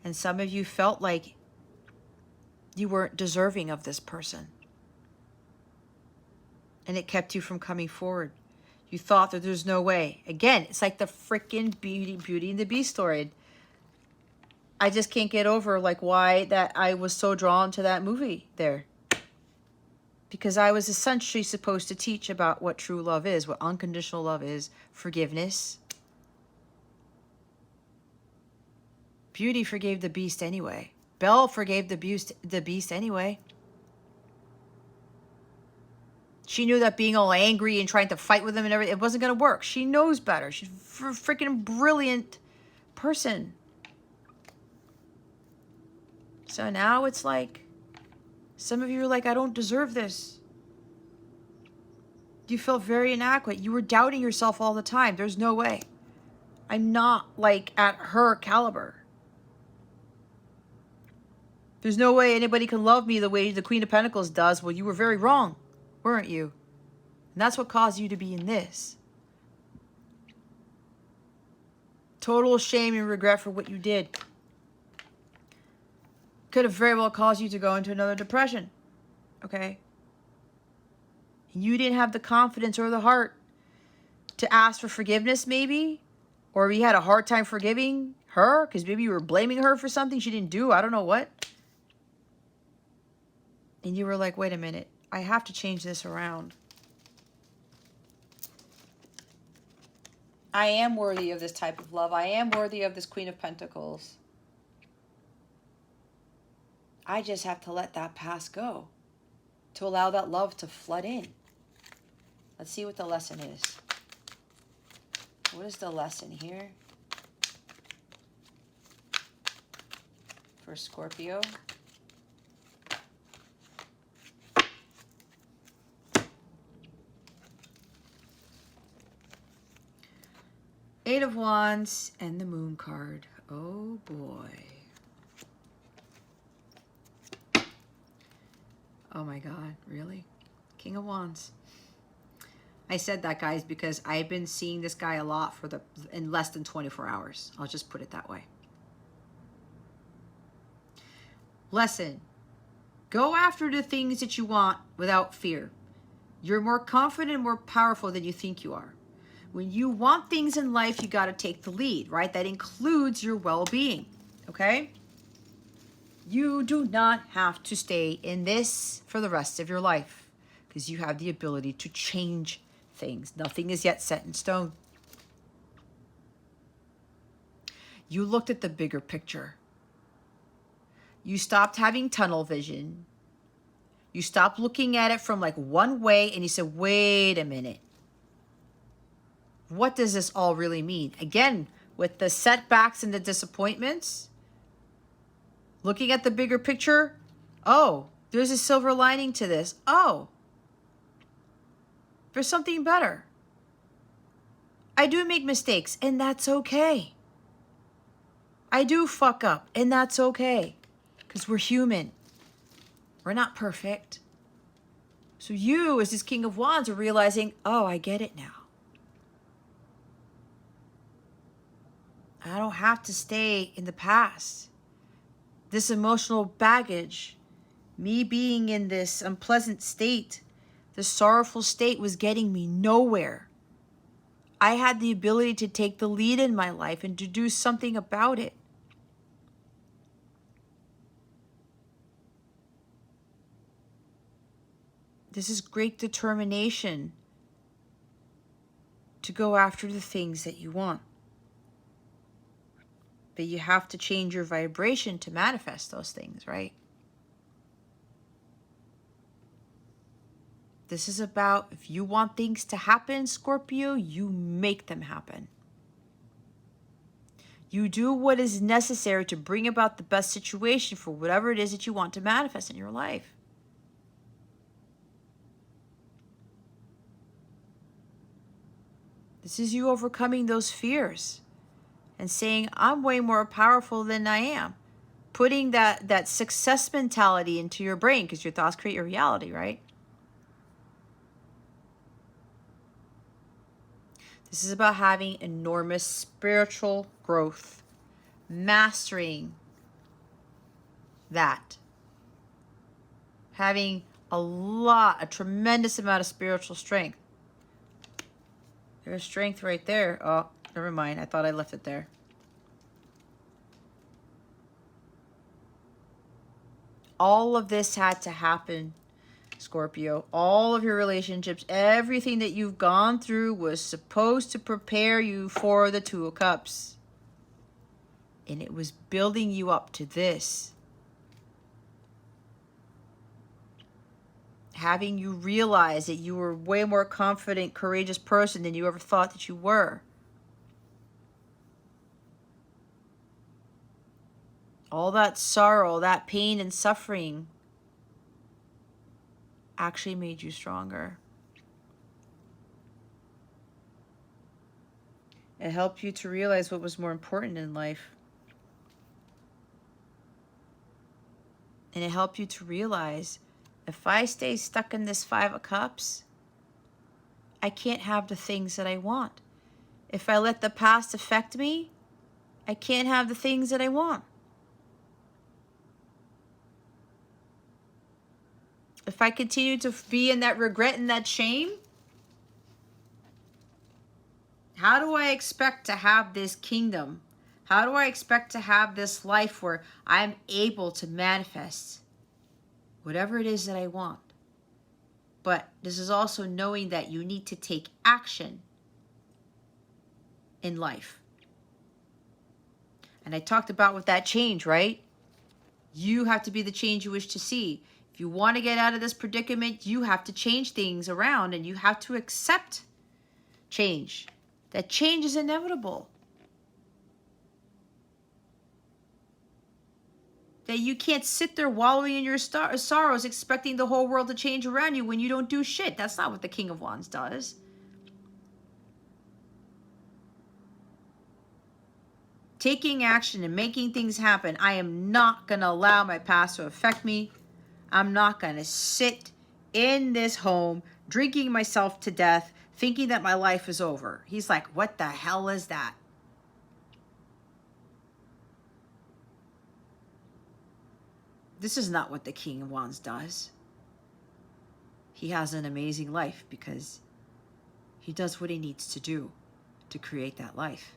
And some of you felt like you weren't deserving of this person. And it kept you from coming forward. You thought that there's no way. Again, it's like the freaking Beauty and the Beast story. I just can't get over like why that I was so drawn to that movie there. Because I was essentially supposed to teach about what true love is, what unconditional love is, forgiveness. Beauty forgave the beast anyway. Belle forgave the beast anyway. She knew that being all angry and trying to fight with him and everything, it wasn't going to work. She knows better. She's a freaking brilliant person. So now it's like, some of you are like, I don't deserve this. You felt very inadequate. You were doubting yourself all the time. There's no way. I'm not like at her caliber. There's no way anybody can love me the way the Queen of Pentacles does. Well, you were very wrong, weren't you? And that's what caused you to be in this. Total shame and regret for what you did. Could have very well caused you to go into another depression. Okay? You didn't have the confidence or the heart to ask for forgiveness maybe, or you had a hard time forgiving her because maybe you were blaming her for something she didn't do, I don't know what. And you were like, wait a minute, I have to change this around. I am worthy of this type of love. I am worthy of this Queen of Pentacles. I just have to let that past go to allow that love to flood in. Let's see what the lesson is. What is the lesson here for Scorpio? Eight of Wands and the Moon card. Oh boy. Oh my God, really? King of Wands. I said that, guys, because I've been seeing this guy a lot in less than 24 hours. I'll just put it that way. Lesson. Go after the things that you want without fear. You're more confident, more powerful than you think you are. When you want things in life, you got to take the lead, right? That includes your well-being, okay? You do not have to stay in this for the rest of your life because you have the ability to change things. Nothing is yet set in stone. You looked at the bigger picture. You stopped having tunnel vision. You stopped looking at it from like one way and you said, wait a minute. What does this all really mean? Again, with the setbacks and the disappointments, looking at the bigger picture, oh, there's a silver lining to this. Oh, there's something better. I do make mistakes, and that's okay. I do fuck up, and that's okay, because we're human. We're not perfect. So you, as this King of Wands, are realizing, oh, I get it now. I don't have to stay in the past. This emotional baggage, me being in this unpleasant state, this sorrowful state was getting me nowhere. I had the ability to take the lead in my life and to do something about it. This is great determination to go after the things that you want. But you have to change your vibration to manifest those things, right? This is about, if you want things to happen, Scorpio, you make them happen. You do what is necessary to bring about the best situation for whatever it is that you want to manifest in your life. This is you overcoming those fears and saying, I'm way more powerful than I am. Putting that success mentality into your brain, because your thoughts create your reality, right? This is about having enormous spiritual growth, mastering that. Having a tremendous amount of spiritual strength. There's strength right there. Oh, never mind. I thought I left it there. All of this had to happen, Scorpio. All of your relationships, everything that you've gone through was supposed to prepare you for the Two of Cups. And it was building you up to this. Having you realize that you were a way more confident, courageous person than you ever thought that you were. All that sorrow, that pain and suffering actually made you stronger. It helped you to realize what was more important in life. And it helped you to realize, if I stay stuck in this Five of Cups, I can't have the things that I want. If I let the past affect me, I can't have the things that I want. If I continue to be in that regret and that shame, How do I expect to have this kingdom? How do I expect to have this life where I'm able to manifest whatever it is that I want? But this is also knowing that you need to take action in life. And I talked about with that change, right? You have to be the change you wish to see. If you want to get out of this predicament, you have to change things around and you have to accept change. That change is inevitable. That you can't sit there wallowing in your sorrows expecting the whole world to change around you when you don't do shit. That's not what the King of Wands does. Taking action and making things happen. I am not going to allow my past to affect me. I'm not going to sit in this home drinking myself to death thinking that my life is over. He's like, what the hell is that? This is not what the King of Wands does. He has an amazing life because he does what he needs to do to create that life.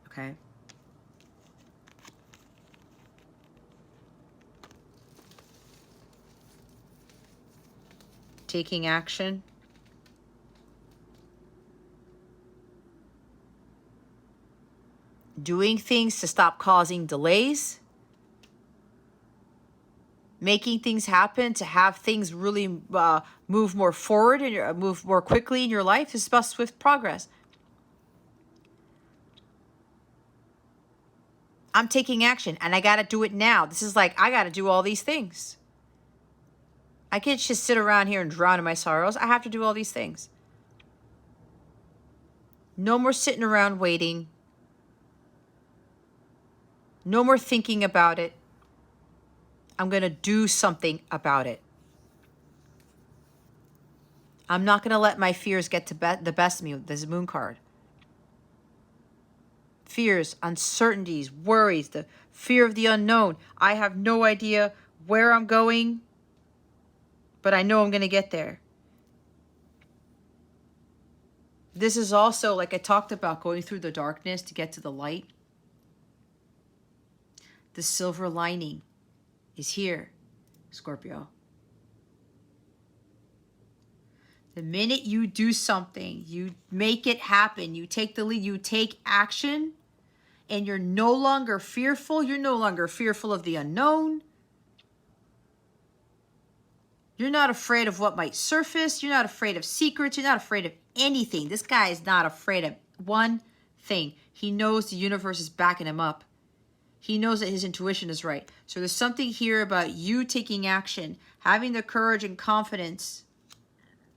Okay? Taking action. Doing things to stop causing delays. Making things happen to have things really move more forward and move more quickly in your life is about swift progress. I'm taking action and I got to do it now. This is like, I got to do all these things. I can't just sit around here and drown in my sorrows. I have to do all these things. No more sitting around waiting. No more thinking about it. I'm going to do something about it. I'm not going to let my fears get to the best of me with this moon card. Fears, uncertainties, worries, the fear of the unknown. I have no idea where I'm going, but I know I'm going to get there. This is also, like I talked about, going through the darkness to get to the light. The silver lining is here, Scorpio. The minute you do something, you make it happen, you take the lead, you take action, and you're no longer fearful. You're no longer fearful of the unknown. You're not afraid of what might surface. You're not afraid of secrets. You're not afraid of anything. This guy is not afraid of one thing. He knows the universe is backing him up. He knows that his intuition is right. So there's something here about you taking action, having the courage and confidence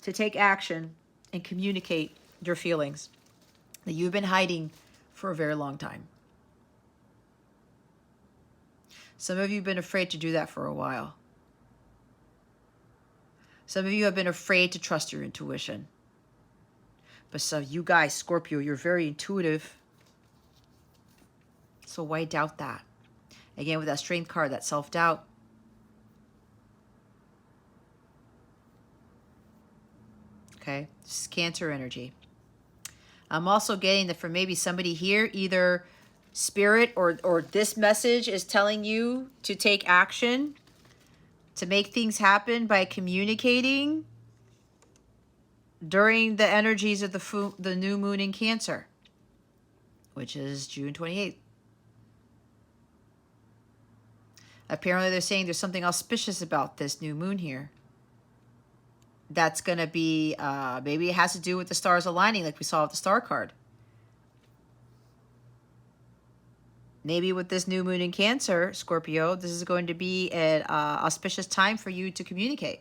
to take action and communicate your feelings that you've been hiding for a very long time. Some of you have been afraid to do that for a while. Some of you have been afraid to trust your intuition. But some you guys, Scorpio, you're very intuitive. So why doubt that? Again, with that strength card, that self-doubt. Okay, this is Cancer energy. I'm also getting that for maybe somebody here, either spirit or this message is telling you to take action, to make things happen by communicating during the energies of the new moon in Cancer, which is June 28th. Apparently they're saying there's something auspicious about this new moon here. That's going to be, maybe it has to do with the stars aligning like we saw with the star card. Maybe with this new moon in Cancer, Scorpio, this is going to be an auspicious time for you to communicate.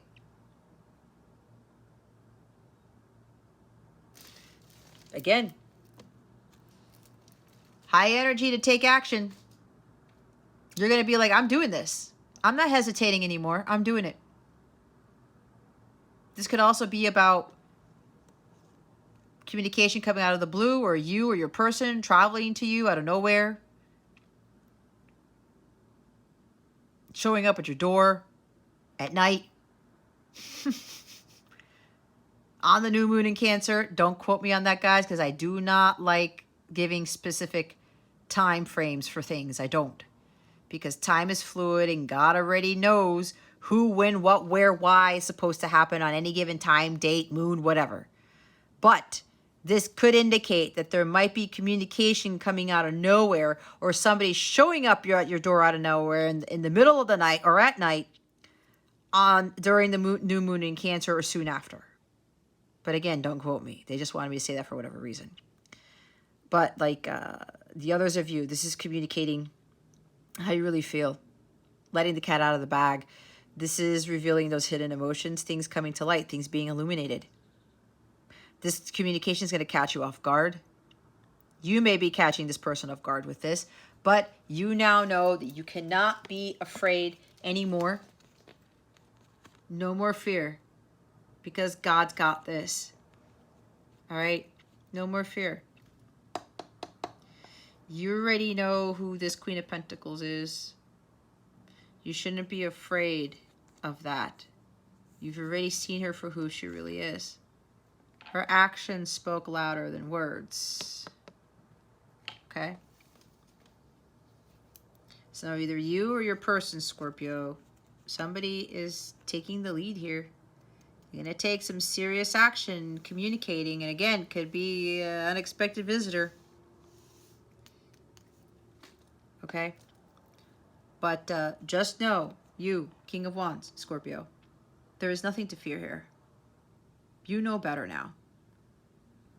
Again, high energy to take action. You're going to be like, I'm doing this. I'm not hesitating anymore. I'm doing it. This could also be about communication coming out of the blue, or you or your person traveling to you out of nowhere, showing up at your door at night. on the new moon in Cancer. Don't quote me on that, guys, because I do not like giving specific time frames for things. I don't. Because time is fluid and God already knows who, when, what, where, why is supposed to happen on any given time, date, moon, whatever. But this could indicate that there might be communication coming out of nowhere, or somebody showing up at your door out of nowhere in the middle of the night or at night during the new moon in Cancer or soon after. But again, don't quote me. They just wanted me to say that for whatever reason. But like the others of you, this is communicating how you really feel, letting the cat out of the bag. This is revealing those hidden emotions, things coming to light, things being illuminated. This communication is going to catch you off guard. You may be catching this person off guard with this, but you now know that you cannot be afraid anymore. No more fear, because God's got this. All right? No more fear. You already know who this Queen of Pentacles is. You shouldn't be afraid of that. You've already seen her for who she really is. Her actions spoke louder than words. Okay? So either you or your person, Scorpio, somebody is taking the lead here. You're going to take some serious action communicating. And again, could be an unexpected visitor. Okay? But just know, you, King of Wands, Scorpio, there is nothing to fear here. You know better now.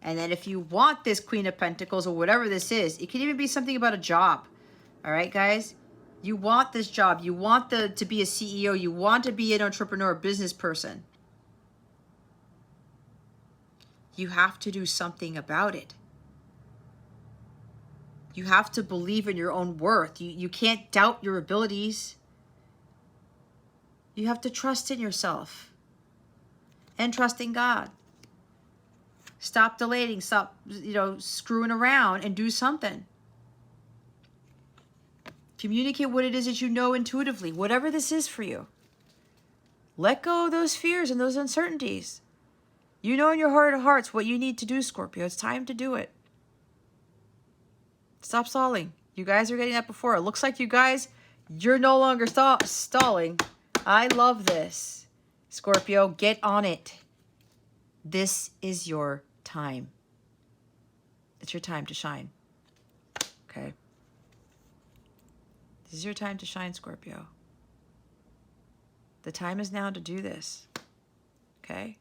And then if you want this Queen of Pentacles or whatever this is, it could even be something about a job. All right, guys? You want this job. You want to be a CEO. You want to be an entrepreneur, business person. You have to do something about it. You have to believe in your own worth. You can't doubt your abilities. You have to trust in yourself and trust in God. Stop delaying, stop, screwing around and do something. Communicate what it is that you know intuitively, whatever this is for you. Let go of those fears and those uncertainties. You know in your heart of hearts what you need to do, Scorpio. It's time to do it. Stop stalling. You guys are getting that before. It looks like you guys, you're no longer stalling. I love this. Scorpio, get on it. This is your time. It's your time to shine. Okay? This is your time to shine, Scorpio. The time is now to do this. Okay?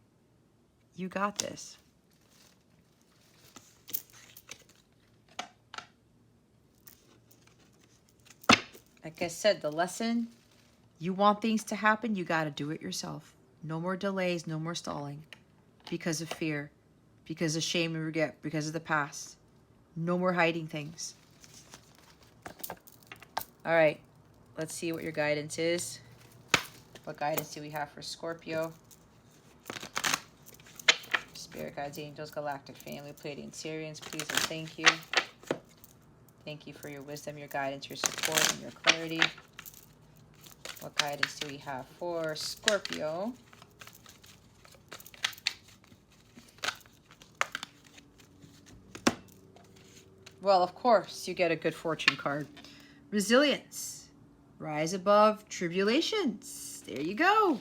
You got this. Like I said, the lesson, you want things to happen, you got to do it yourself. No more delays, no more stalling. Because of fear, because of shame and regret, because of the past. No more hiding things. All right, let's see what your guidance is. What guidance do we have for Scorpio? Spirit guides, angels, galactic family, Pleiadian Sirians, please and thank you. Thank you for your wisdom, your guidance, your support, and your clarity. What guidance do we have for Scorpio? Well, of course, you get a good fortune card. Resilience. Rise above tribulations. There you go.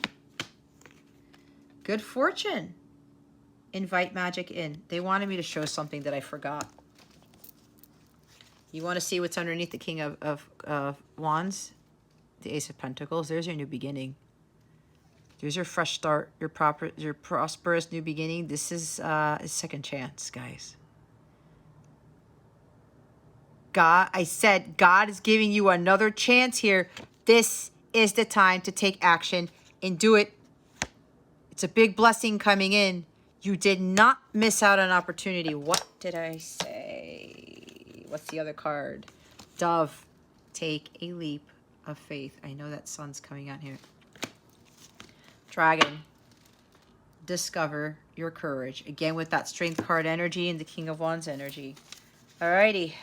Good fortune. Invite magic in. They wanted me to show something that I forgot. You want to see what's underneath the King of Wands? The Ace of Pentacles. There's your new beginning. There's your fresh start, your prosperous new beginning. This is a second chance, guys. God, I said God is giving you another chance here. This is the time to take action and do it. It's a big blessing coming in. You did not miss out on an opportunity. What did I say? What's the other card? Dove. Take a leap of faith. I know that sun's coming out here. Dragon. Discover your courage. Again, with that strength card energy and the King of Wands energy. Alrighty.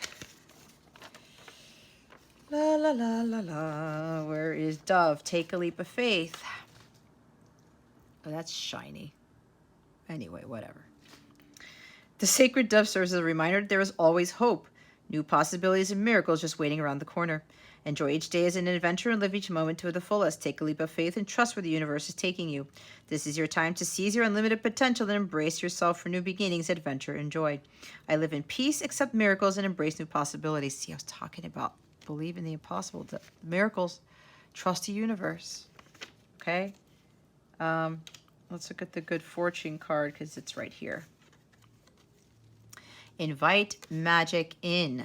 La la la la la. Where is Dove? Take a leap of faith. Oh, that's shiny. Anyway, whatever. The sacred dove serves as a reminder that there is always hope. New possibilities and miracles just waiting around the corner. Enjoy each day as an adventure and live each moment to the fullest. Take a leap of faith and trust where the universe is taking you. This is your time to seize your unlimited potential and embrace yourself for new beginnings, adventure, and joy. I live in peace, accept miracles, and embrace new possibilities. See, I was talking about believe in the impossible, the miracles. Trust the universe. Okay? Let's look at the good fortune card because it's right here. Invite magic in.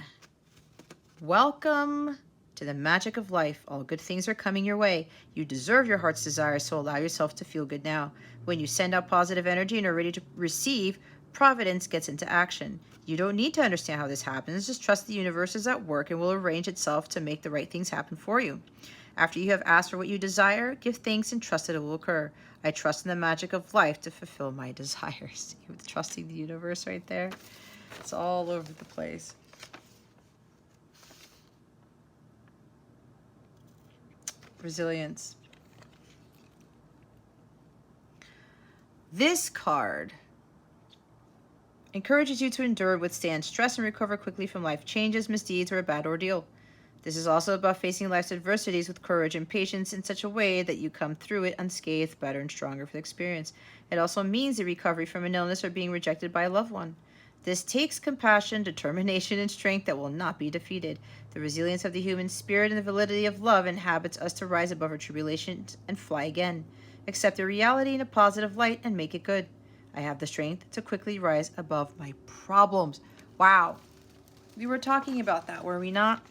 Welcome to the magic of life. All good things are coming your way. You deserve your heart's desire, so allow yourself to feel good now. When you send out positive energy and are ready to receive, providence gets into action. You don't need to understand how this happens. Just trust the universe is at work and will arrange itself to make the right things happen for you. After you have asked for what you desire, give thanks and trust that it will occur. I trust in the magic of life to fulfill my desires. Trusting the universe right there. It's all over the place. Resilience. This card encourages you to endure, withstand stress, and recover quickly from life changes, misdeeds, or a bad ordeal. This is also about facing life's adversities with courage and patience in such a way that you come through it unscathed, better, and stronger for the experience. It also means the recovery from an illness or being rejected by a loved one. This takes compassion, determination, and strength that will not be defeated. The resilience of the human spirit and the validity of love inhabits us to rise above our tribulations and fly again. Accept the reality in a positive light and make it good. I have the strength to quickly rise above my problems. Wow. We were talking about that, were we not?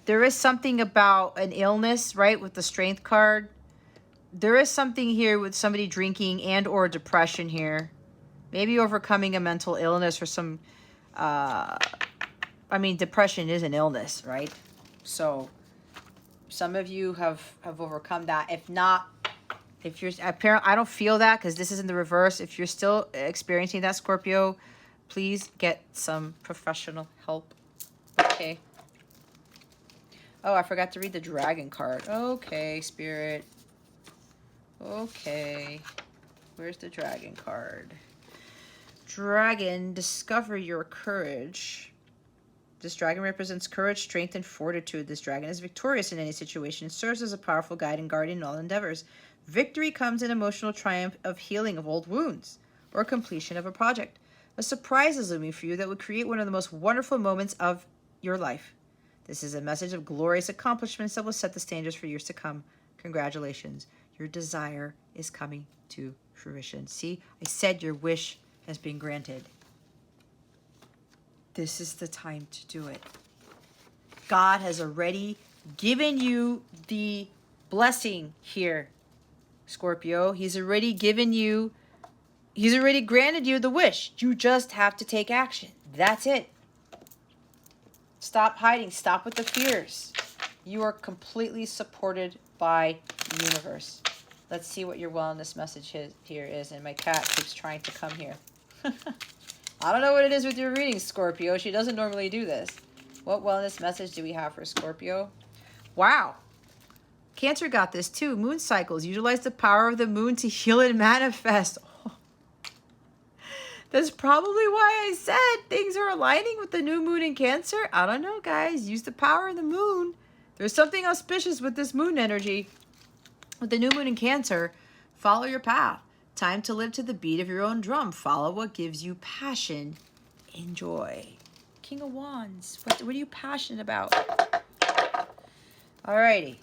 There is something about an illness, right, with the strength card. There is something here with somebody drinking and or depression here. Maybe overcoming a mental illness or some, depression is an illness, right? So some of you have overcome that. If not, if you're apparent, I don't feel that because this is in the reverse. If you're still experiencing that, Scorpio, please get some professional help. Okay. Oh, I forgot to read the dragon card. Okay, Spirit. Okay. Where's the dragon card? Dragon, discover your courage. This dragon represents courage, strength, and fortitude. This dragon is victorious in any situation and serves as a powerful guide and guardian in all endeavors. Victory comes in emotional triumph of healing of old wounds or completion of a project. A surprise is looming for you that would create one of the most wonderful moments of your life. This is a message of glorious accomplishments that will set the standards for years to come. Congratulations. Your desire is coming to fruition. See, I said your wish has been granted. This is the time to do it. God has already given you the blessing here, Scorpio. He's already granted you the wish. You just have to take action. That's it. Stop hiding. Stop with the fears. You are completely supported by the universe. Let's see what your wellness message here is. And my cat keeps trying to come here. I don't know what it is with your reading, Scorpio. She doesn't normally do this. What wellness message do we have for Scorpio? Wow. Cancer got this too. Moon cycles. Utilize the power of the moon to heal and manifest. Oh. That's probably why I said things are aligning with the new moon in Cancer. I don't know, guys. Use the power of the moon. There's something auspicious with this moon energy. With the new moon in Cancer, follow your path. Time to live to the beat of your own drum. Follow what gives you passion. Enjoy. King of Wands. What are you passionate about? Alrighty.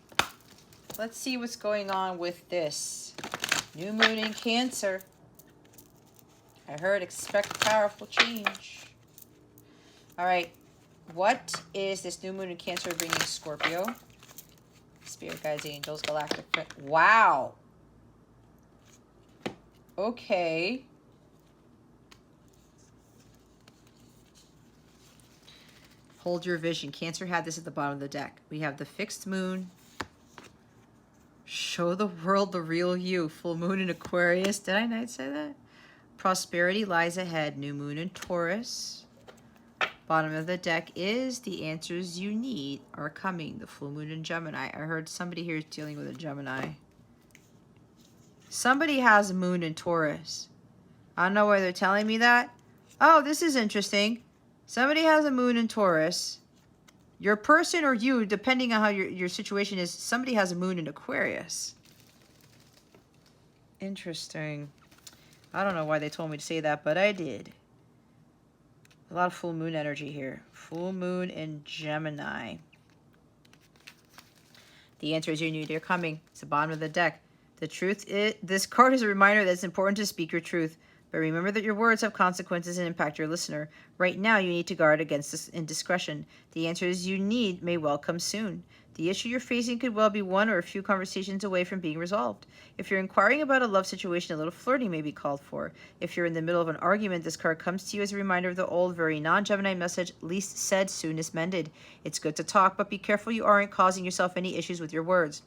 Let's see what's going on with this. New moon in Cancer. I heard expect powerful change. Alright. What is this new moon in Cancer bringing Scorpio? Spirit guides, angels, galactic. Wow. Okay. Hold your vision. Cancer had this at the bottom of the deck. We have the fixed moon. Show the world the real you. Full moon in Aquarius. Did I not say that? Prosperity lies ahead. New moon in Taurus. Bottom of the deck is the answers you need are coming. The full moon in Gemini. I heard somebody here is dealing with a Gemini. Somebody has a moon in Taurus. I don't know why they're telling me that. Oh, this is interesting. Somebody has a moon in Taurus. Your person or you, depending on how your situation is, somebody has a moon in Aquarius. Interesting. I don't know why they told me to say that, but I did. A lot of full moon energy here. Full moon in Gemini. The answer is you knew they're coming. It's the bottom of the deck. The truth is, this card is a reminder that it's important to speak your truth. But remember that your words have consequences and impact your listener. Right now, you need to guard against this indiscretion. The answers you need may well come soon. The issue you're facing could well be one or a few conversations away from being resolved. If you're inquiring about a love situation, a little flirting may be called for. If you're in the middle of an argument, this card comes to you as a reminder of the old, very non-Gemini message, least said, soonest mended. It's good to talk, but be careful you aren't causing yourself any issues with your words.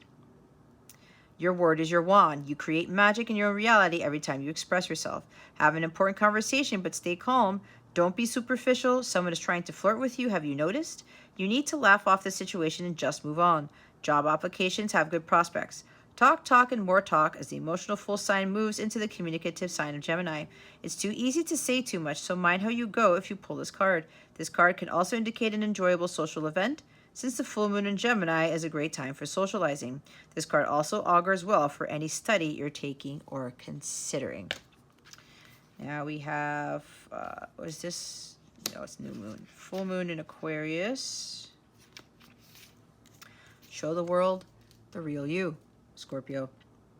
Your word is your wand. You create magic in your own reality every time you express yourself. Have an important conversation, but stay calm. Don't be superficial. Someone is trying to flirt with you. Have you noticed? You need to laugh off the situation and just move on. Job applications have good prospects. Talk, and more talk as the emotional full sign moves into the communicative sign of Gemini. It's too easy to say too much, so mind how you go if you pull this card. This card can also indicate an enjoyable social event, since the full moon in Gemini is a great time for socializing. This card also augurs well for any study you're taking or considering. Now we have, what is this? No, it's new moon. Full moon in Aquarius. Show the world the real you, Scorpio.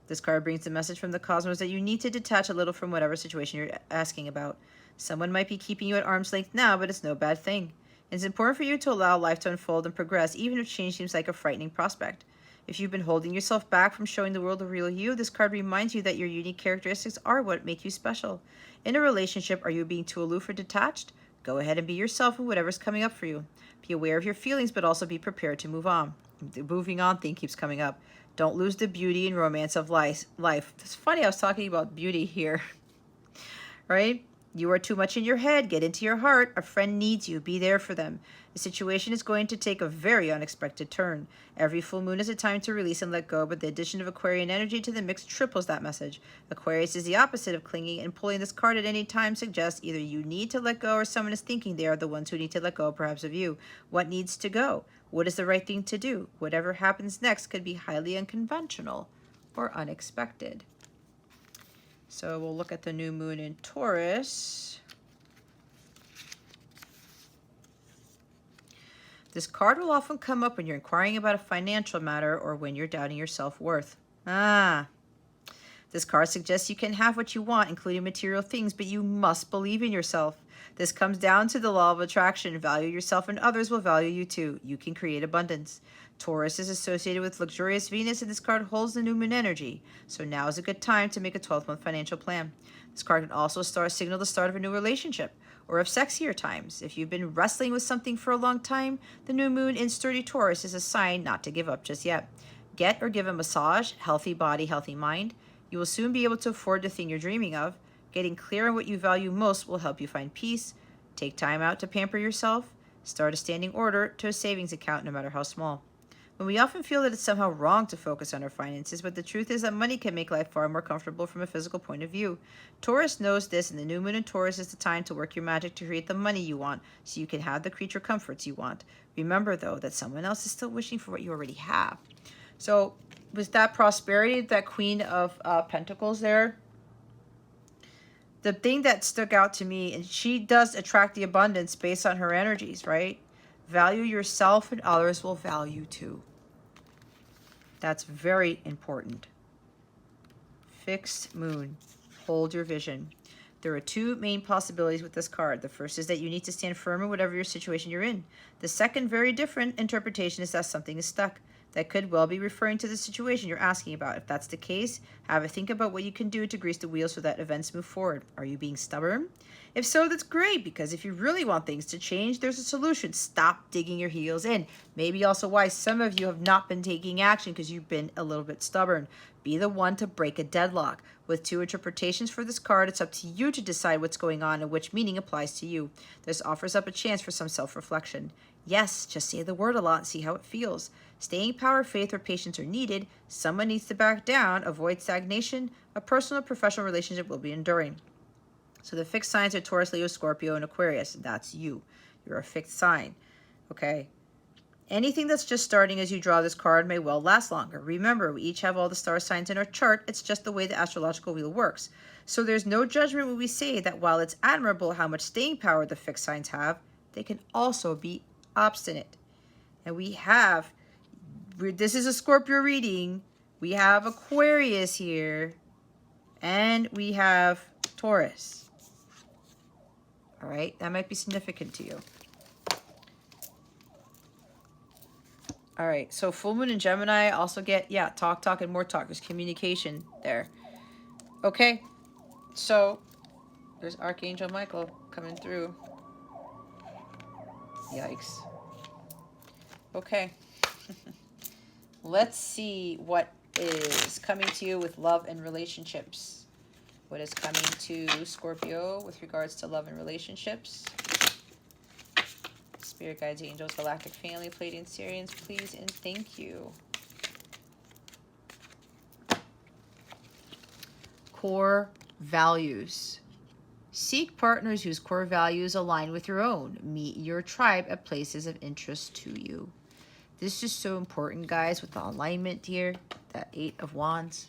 This card brings the message from the cosmos that you need to detach a little from whatever situation you're asking about. Someone might be keeping you at arm's length now, but it's no bad thing. It's important for you to allow life to unfold and progress, even if change seems like a frightening prospect. If you've been holding yourself back from showing the world the real you, this card reminds you that your unique characteristics are what make you special. In a relationship, are you being too aloof or detached? Go ahead and be yourself in whatever's coming up for you. Be aware of your feelings, but also be prepared to move on. The moving on thing keeps coming up. Don't lose the beauty and romance of life. It's funny, I was talking about beauty here, right? You are too much in your head. Get into your heart. A friend needs you. Be there for them. The situation is going to take a very unexpected turn. Every full moon is a time to release and let go, but the addition of Aquarian energy to the mix triples that message. Aquarius is the opposite of clinging, and pulling this card at any time suggests either you need to let go or someone is thinking they are the ones who need to let go, perhaps of you. What needs to go? What is the right thing to do? Whatever happens next could be highly unconventional or unexpected. So we'll look at the new moon in Taurus. This card will often come up when you're inquiring about a financial matter or when you're doubting your self-worth. This card suggests you can have what you want, including material things, but you must believe in yourself. This comes down to the law of attraction. Value yourself and others will value you too. You can create abundance. Taurus is associated with luxurious Venus, and this card holds the new moon energy. So now is a good time to make a 12-month financial plan. This card can also signal the start of a new relationship or of sexier times. If you've been wrestling with something for a long time, the new moon in sturdy Taurus is a sign not to give up just yet. Get or give a massage, healthy body, healthy mind. You will soon be able to afford the thing you're dreaming of. Getting clear on what you value most will help you find peace. Take time out to pamper yourself. Start a standing order to a savings account, no matter how small. When we often feel that it's somehow wrong to focus on our finances, but the truth is that money can make life far more comfortable from a physical point of view. Taurus knows this, and the new moon in Taurus is the time to work your magic to create the money you want, so you can have the creature comforts you want. Remember, though, that someone else is still wishing for what you already have. So, with that prosperity, that Queen of Pentacles there, the thing that stuck out to me, and she does attract the abundance based on her energies, right? Value yourself and others will value too. That's very important. Fixed moon. Hold your vision. There are two main possibilities with this card. The first is that you need to stand firm in whatever your situation you're in. The second, very different interpretation, is that something is stuck. That could well be referring to the situation you're asking about. If that's the case, have a think about what you can do to grease the wheels so that events move forward. Are you being stubborn? If so, that's great, because if you really want things to change, there's a solution. Stop digging your heels in. Maybe also why some of you have not been taking action because you've been a little bit stubborn. Be the one to break a deadlock. With two interpretations for this card, it's up to you to decide what's going on and which meaning applies to you. This offers up a chance for some self-reflection. Yes, just say the word a lot and see how it feels. Staying power, faith, or patience are needed. Someone needs to back down. Avoid stagnation. A personal or professional relationship will be enduring. So the fixed signs are Taurus, Leo, Scorpio, and Aquarius. That's you. You're a fixed sign. Okay? Anything that's just starting as you draw this card may well last longer. Remember, we each have all the star signs in our chart. It's just the way the astrological wheel works. So there's no judgment when we say that while it's admirable how much staying power the fixed signs have, they can also be obstinate. And this is a Scorpio reading. We have Aquarius here. And we have Taurus. All right, that might be significant to you. All right, so full moon and Gemini also get, talk, and more talk. There's communication there. Okay, so there's Archangel Michael coming through. Yikes. Okay. Let's see what is coming to you with love and relationships. What is coming to Scorpio with regards to love and relationships? Spirit guides, angels, galactic family, Pleiadian, Sirians, please and thank you. Core values. Seek partners whose core values align with your own. Meet your tribe at places of interest to you. This is so important, guys, with the alignment here, that 8 of Wands.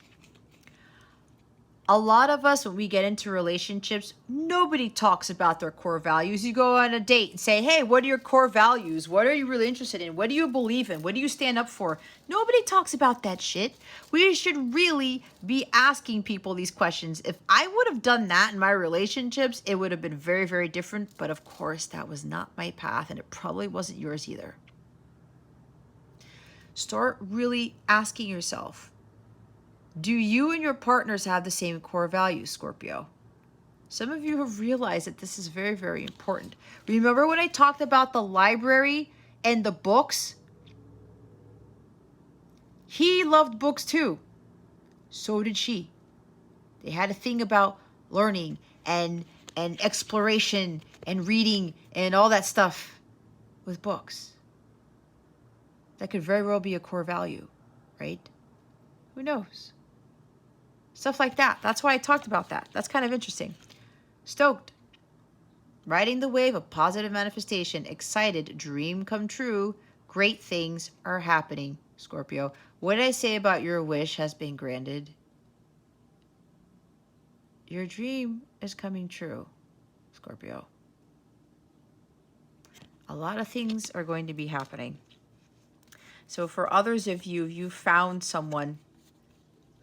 A lot of us, when we get into relationships, nobody talks about their core values. You go on a date and say, hey, what are your core values? What are you really interested in? What do you believe in? What do you stand up for? Nobody talks about that shit. We should really be asking people these questions. If I would have done that in my relationships, it would have been very, very different. But of course, that was not my path, and it probably wasn't yours either. Start really asking yourself, do you and your partners have the same core values, Scorpio? Some of you have realized that this is very, very important. Remember when I talked about the library and the books? He loved books too. So did she. They had a thing about learning and exploration and reading and all that stuff with books. That could very well be a core value, right? Who knows? Stuff like that. That's why I talked about that. That's kind of interesting. Stoked. Riding the wave of positive manifestation. Excited. Dream come true. Great things are happening, Scorpio. What did I say about your wish has been granted? Your dream is coming true, Scorpio. A lot of things are going to be happening. So for others of you, you found someone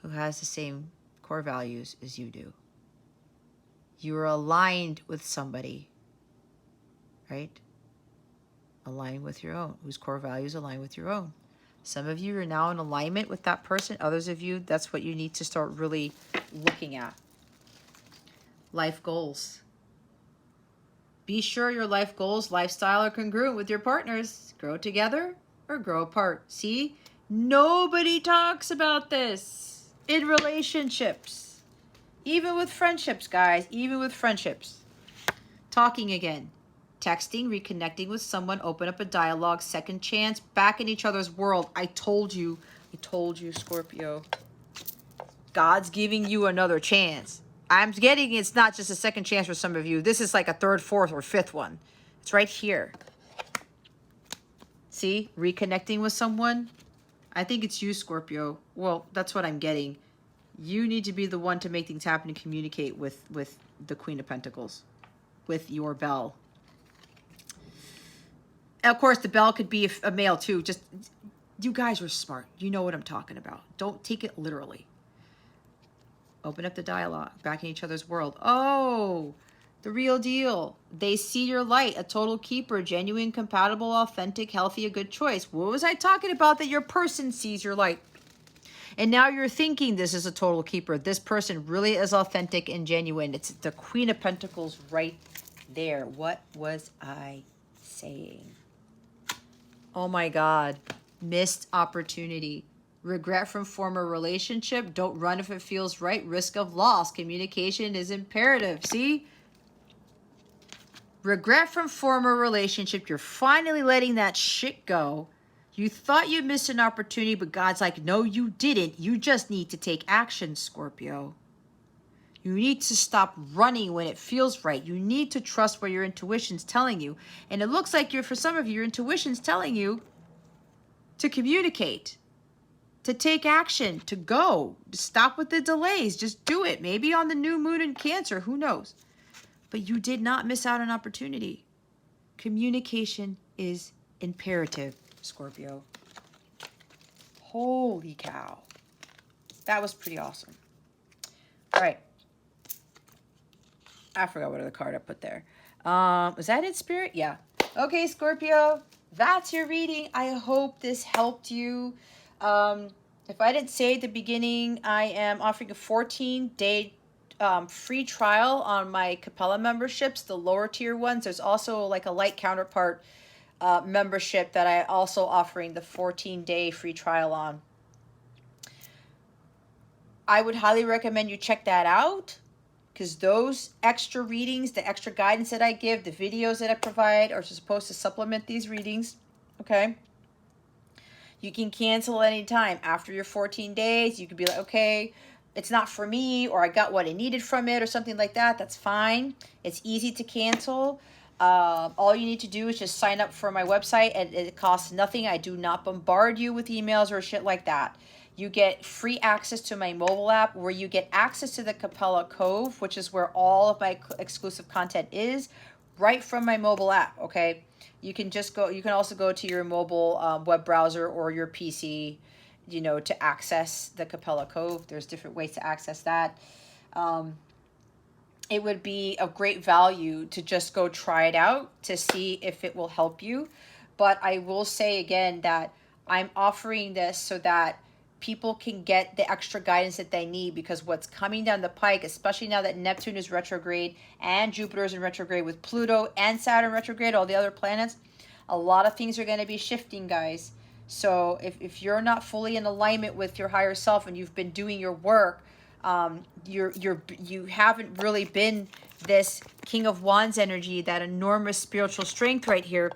who has the same core values as you do. You are aligned with somebody, right? Aligned with your own, whose core values align with your own. Some of you are now in alignment with that person. Others of you, that's what you need to start really looking at. Life goals. Be sure your life goals, lifestyle are congruent with your partners. Grow together or grow apart. See? Nobody talks about this. In relationships, even with friendships, guys, even with friendships. Talking again, texting, reconnecting with someone, open up a dialogue, second chance, back in each other's world. I told you, Scorpio. God's giving you another chance. I'm getting it's not just a second chance for some of you. This is like a third, fourth, or fifth one. It's right here. See, reconnecting with someone. I think it's you, Scorpio. Well, that's what I'm getting. You need to be the one to make things happen and communicate with the Queen of Pentacles, with your bell. And of course, the bell could be a male too. Just, you guys are smart. You know what I'm talking about. Don't take it literally. Open up the dialogue, back in each other's world. Oh, the real deal. They see your light, a total keeper, genuine, compatible, authentic, healthy, a good choice. What was I talking about? That your person sees your light. And now you're thinking this is a total keeper. This person really is authentic and genuine. It's the Queen of Pentacles right there. What was I saying? Oh my God. Missed opportunity. Regret from former relationship. Don't run if it feels right. Risk of loss. Communication is imperative. See? Regret from former relationship. You're finally letting that shit go. You thought you missed an opportunity, but God's like, no, you didn't. You just need to take action, Scorpio. You need to stop running when it feels right. You need to trust what your intuition's telling you. And it looks like for some of you, your intuition's telling you to communicate, to take action, to go, to stop with the delays. Just do it. Maybe on the new moon in Cancer, who knows? But you did not miss out on opportunity. Communication is imperative, Scorpio. Holy cow. That was pretty awesome. All right. I forgot what other card I put there. Was that it, Spirit? Yeah. Okay, Scorpio. That's your reading. I hope this helped you. If I didn't say at the beginning, I am offering a 14-day free trial on my Capella memberships, the lower tier ones. There's also like a light counterpart membership that I also offering the 14-day free trial on. I would highly recommend you check that out, because those extra readings, the extra guidance that I give, the videos that I provide are supposed to supplement these readings, okay? You can cancel anytime. After your 14 days, you could be like, okay, it's not for me, or I got what I needed from it, or something like that. That's fine. It's easy to cancel. All you need to do is just sign up for my website, and it costs nothing. I do not bombard you with emails or shit like that. You get free access to my mobile app, where you get access to the Capella Cove, which is where all of my exclusive content is, right from my mobile app, okay? You can just go, you can also go to your mobile web browser or your PC, you know, to access the Capella Cove. There's different ways to access that. It would be of great value to just go try it out to see if it will help you. But I will say again that I'm offering this so that people can get the extra guidance that they need, because what's coming down the pike, especially now that Neptune is retrograde and Jupiter is in retrograde with Pluto and Saturn retrograde, all the other planets, a lot of things are going to be shifting, guys. So if you're not fully in alignment with your higher self and you've been doing your work, you haven't really been this King of Wands energy, that enormous spiritual strength right here,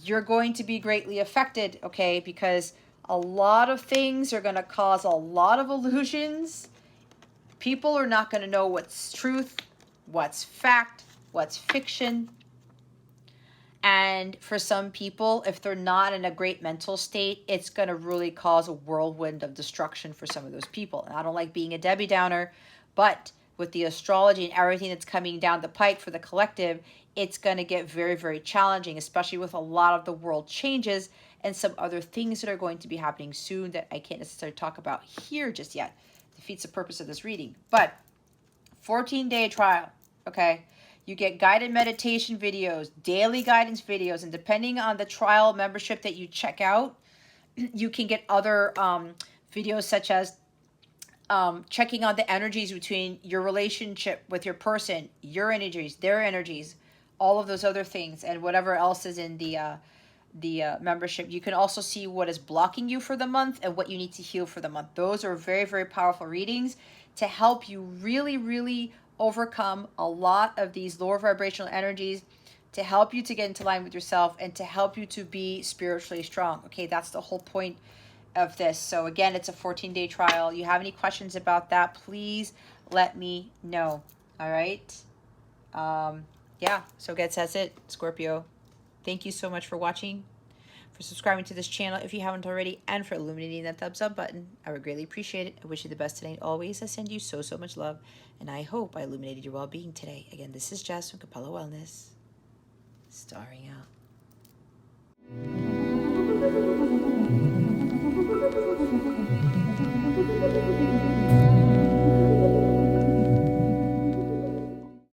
you're going to be greatly affected, okay? Because a lot of things are going to cause a lot of illusions. People are not going to know what's truth, what's fact, what's fiction. And for some people, if they're not in a great mental state, it's going to really cause a whirlwind of destruction for some of those people. And I don't like being a Debbie Downer, but with the astrology and everything that's coming down the pike for the collective, it's going to get very, very challenging, especially with a lot of the world changes and some other things that are going to be happening soon that I can't necessarily talk about here just yet. Defeats the purpose of this reading. But 14-day trial, okay? You get guided meditation videos, daily guidance videos, and depending on the trial membership that you check out, you can get other videos such as checking on the energies between your relationship with your person, your energies, their energies, all of those other things, and whatever else is in the membership. You can also see what is blocking you for the month and what you need to heal for the month. Those are very, very powerful readings to help you really, really overcome a lot of these lower vibrational energies, to help you to get into line with yourself and to help you to be spiritually strong. Okay, that's the whole point of this. So again, it's a 14-day trial. You have any questions about that, please let me know. All right. Yeah, so guys, that's it, Scorpio. Thank you so much for watching, for subscribing to this channel if you haven't already, and for illuminating that thumbs up button. I would greatly appreciate it. I wish you the best today. Always, I send you so, so much love, and I hope I illuminated your well-being today. Again, this is Jess from Capella Wellness, starring out.